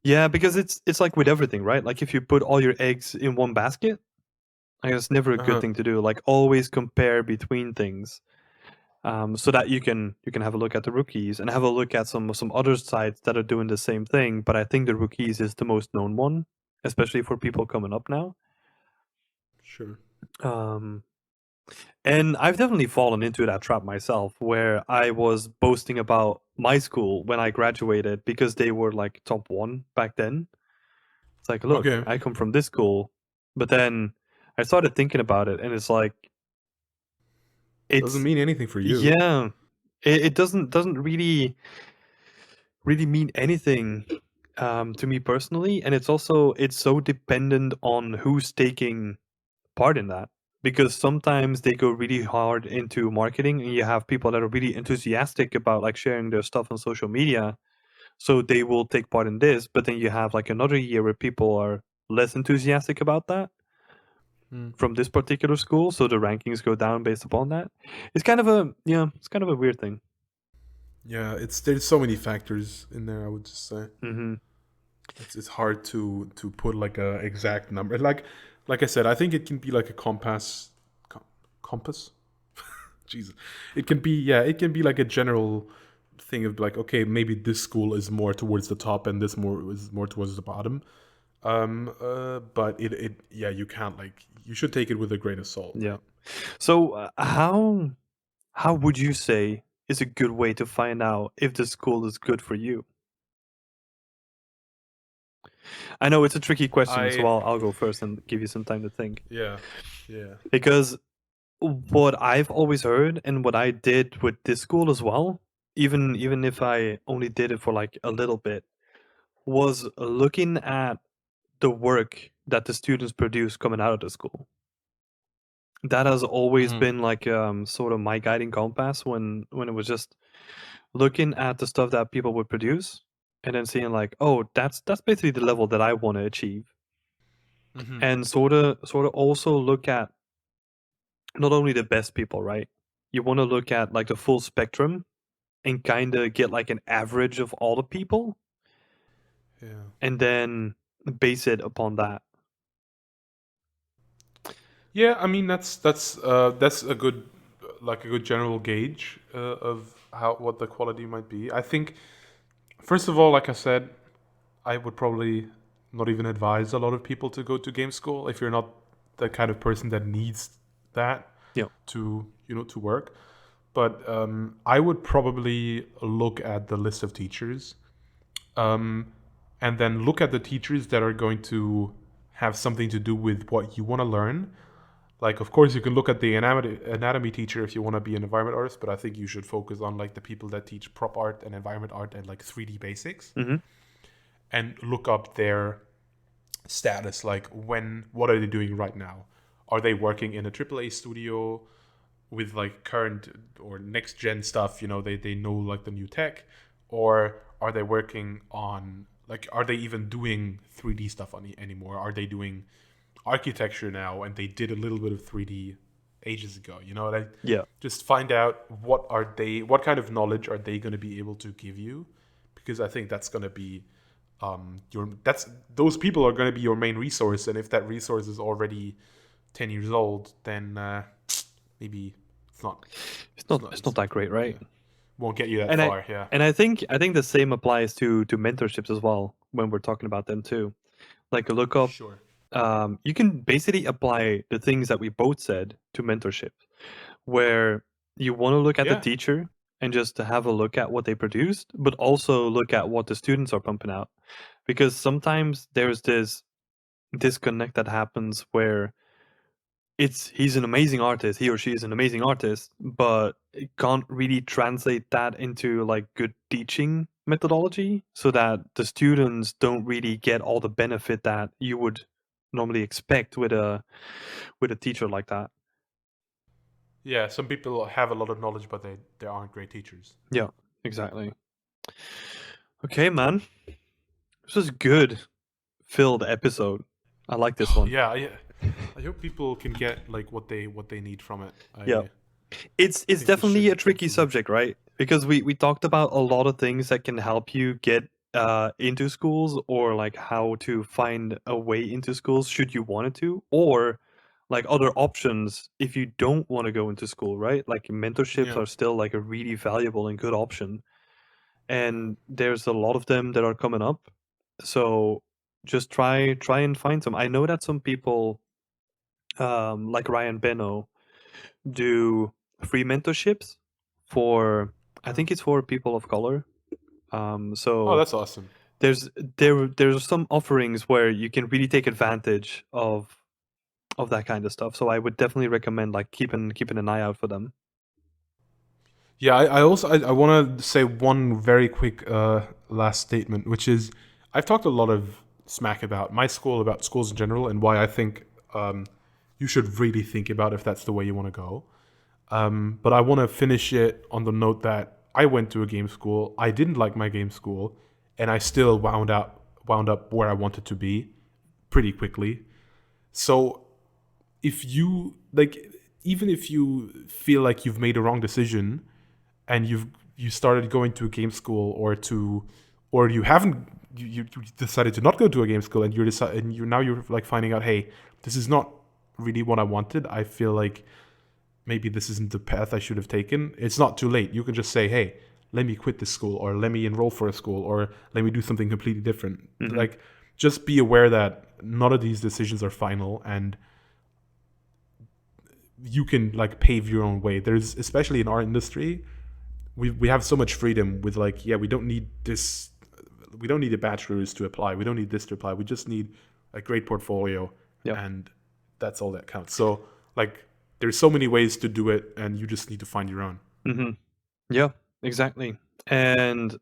Yeah, because it's like with everything, right? Like if you put all your eggs in one basket, like it's never a good Uh-huh. thing to do. Like always compare between things. So that you can have a look at the rookies and have a look at some other sites that are doing the same thing. But I think the rookies is the most known one, especially for people coming up now. Sure. Um, and I've definitely fallen into that trap myself, where I was boasting about my school when I graduated because they were like top one back then. It's like, look, Okay. I come from this school, but then I started thinking about it, and it's like Doesn't it's mean anything for you. yeah, it doesn't really mean anything to me personally, and it's so dependent on who's taking part in that, because sometimes they go really hard into marketing and you have people that are really enthusiastic about like sharing their stuff on social media, so they will take part in this. But then you have like another year where people are less enthusiastic about that Hmm. from this particular school, so the rankings go down based upon that. It's kind of a yeah, it's kind of a weird thing. Yeah, there's so many factors in there, I would just say. Hmm. It's hard to put like a exact number. Like I said, I think it can be like a compass. Jesus, it can be, yeah, it can be like a general thing of like, okay, maybe this school is more towards the top and this more is more towards the bottom. But it yeah, you can't, like, you should take it with a grain of salt, Yeah. right? So how would you say is a good way to find out if the school is good for you? I know it's a tricky question, so I I'll go first and give you some time to think. Yeah, yeah. Because what I've always heard and what I did with this school as well, even if I only did it for like a little bit, was looking at the work that the students produce coming out of the school. That has always Hmm. been like sort of my guiding compass when it was just looking at the stuff that people would produce and then seeing like, oh, that's basically the level that I want to achieve. Hmm. And sort of also look at not only the best people, right? You want to look at like the full spectrum and kind of get like an average of all the people Yeah. and then base it upon that. Yeah, I mean that's a good like a good general gauge of how what the quality might be. I think first of all, like I said, I would probably not even advise a lot of people to go to game school if you're not the kind of person that needs that Yeah. to to work. But I would probably look at the list of teachers, um, and then look at the teachers that are going to have something to do with what you want to learn. Like, of course, you can look at the anatomy teacher if you want to be an environment artist, but I think you should focus on like the people that teach prop art and environment art and like 3D basics, Mm-hmm. and look up their status. Like, what are they doing right now? Are they working in a AAA studio with like current or next gen stuff? They know like the new tech, or are they working on like, are they even doing 3D stuff anymore? Are they doing architecture now, and they did a little bit of 3D ages ago? Like, Yeah. just find out what kind of knowledge are they going to be able to give you, because I think that's going to be your that's those people are going to be your main resource, and if that resource is already 10 years old, then maybe it's not It's not it's not that great, right? yeah, won't get you that And I far. Yeah. and I think the same applies to mentorships as well when we're talking about them too. Like a look up, Sure. you can basically apply the things that we both said to mentorship, where you want to look at the Yeah. teacher and just to have a look at what they produced, but also look at what the students are pumping out. Because sometimes there's this disconnect that happens where he's an amazing artist, he or she is an amazing artist, but it can't really translate that into like good teaching methodology so that the students don't really get all the benefit that you would normally expect with a teacher like that. Yeah. Some people have a lot of knowledge, but they aren't great teachers. Yeah, exactly. Okay, man. This was good filled episode. I like this one. Yeah. I hope people can get like what they need from it. Yeah. I It's think this definitely a should tricky hopefully. subject, right? Because we talked about a lot of things that can help you get into schools, or like how to find a way into schools should you want to, or like other options if you don't want to go into school, right? Like mentorships Yeah. are still like a really valuable and good option, Yeah. and there's a lot of them that are coming up. So just try and find some. I know that some people like Ryan Beno do free mentorships for, I Uh, think it's for people of color. oh, So that's awesome. there's there's some offerings where you can really take advantage of that kind of stuff. So I would definitely recommend like keeping an eye out for them. Yeah, I also I want to say one very quick last statement, which is I've talked a lot of smack about my school, about schools in general, and why I think you should really think about if that's the way you want to go. But I want to finish it on the note that I went to a game school. I didn't like my game school, and I still wound up where I wanted to be pretty quickly. So if you like, even if you feel like you've made a wrong decision and you started going to a game school, or you haven't, you decided to not go to a game school, and you're like finding out, hey, this is not really what I wanted. I feel like maybe this isn't the path I should have taken. It's not too late. You can just say, hey, let me quit this school, or let me enroll for a school, or let me do something completely different. Hmm. Like, just be aware that none of these decisions are final, and you can like pave your own way. There's, especially in our industry, we have so much freedom with like, yeah, we don't need this, we don't need a bachelor's to apply, we don't need this to apply, we just need a great portfolio, Yeah. and that's all that counts. So like, there's so many ways to do it, and you just need to find your own. Hmm. Yeah. Exactly. And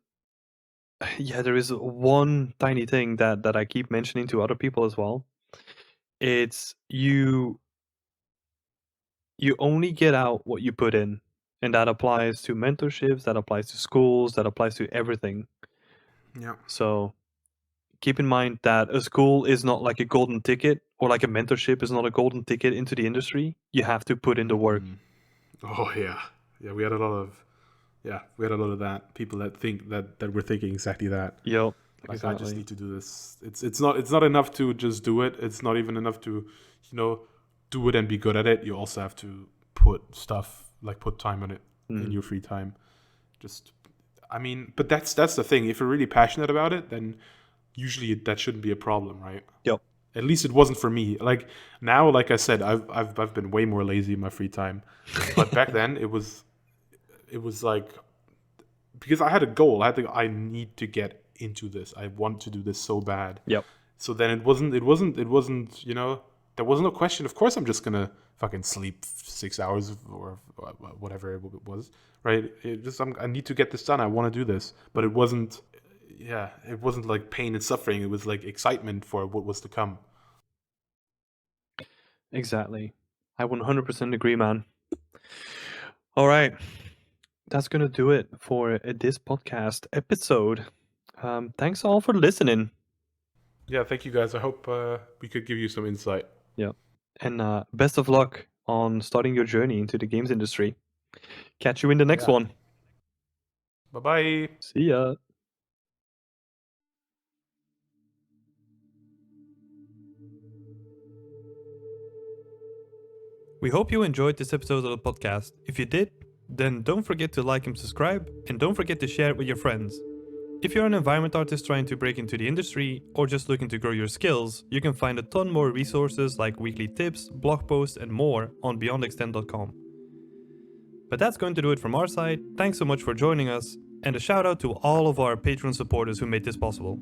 yeah, there is one tiny thing that I keep mentioning to other people as well. It's you only get out what you put in. And that applies to mentorships, that applies to schools, that applies to everything. Yeah. So keep in mind that a school is not like a golden ticket, or like a mentorship is not a golden ticket into the industry. You have to put in the work. Oh yeah, yeah. We had a lot of that. People that think that we're thinking exactly that. Yep, Like, I just exactly. need to do this. It's not enough to just do it. It's not even enough to, you know, do it and be good at it. You also have to put stuff like put time on it in Mm. your free time. Just, I mean, but that's the thing. If you're really passionate about it, then usually that shouldn't be a problem, right? Yep. At least it wasn't for me. Like now, like I said, I've been way more lazy in my free time, but back then it was like, because I had a goal. I need to get into this. I want to do this so bad. Yep. So then it wasn't, you know, there was no question. Of course I'm just gonna fucking sleep 6 hours or whatever it was, right? It just, I need to get this done. I want to do this. But it wasn't, yeah, it wasn't like pain and suffering. It was like excitement for what was to come. Exactly. I 100% agree, man. All right. That's going to do it for this podcast episode. Thanks all for listening. Yeah, thank you guys. I hope we could give you some insight. Yeah. And best of luck on starting your journey into the games industry. Catch you in the next Yeah. one. Bye bye. See ya. We hope you enjoyed this episode of the podcast. If you did, then don't forget to like and subscribe, and don't forget to share it with your friends. If you're an environment artist trying to break into the industry, or just looking to grow your skills, you can find a ton more resources like weekly tips, blog posts, and more on beyondextend.com. But that's going to do it from our side. Thanks so much for joining us, and a shout out to all of our Patreon supporters who made this possible.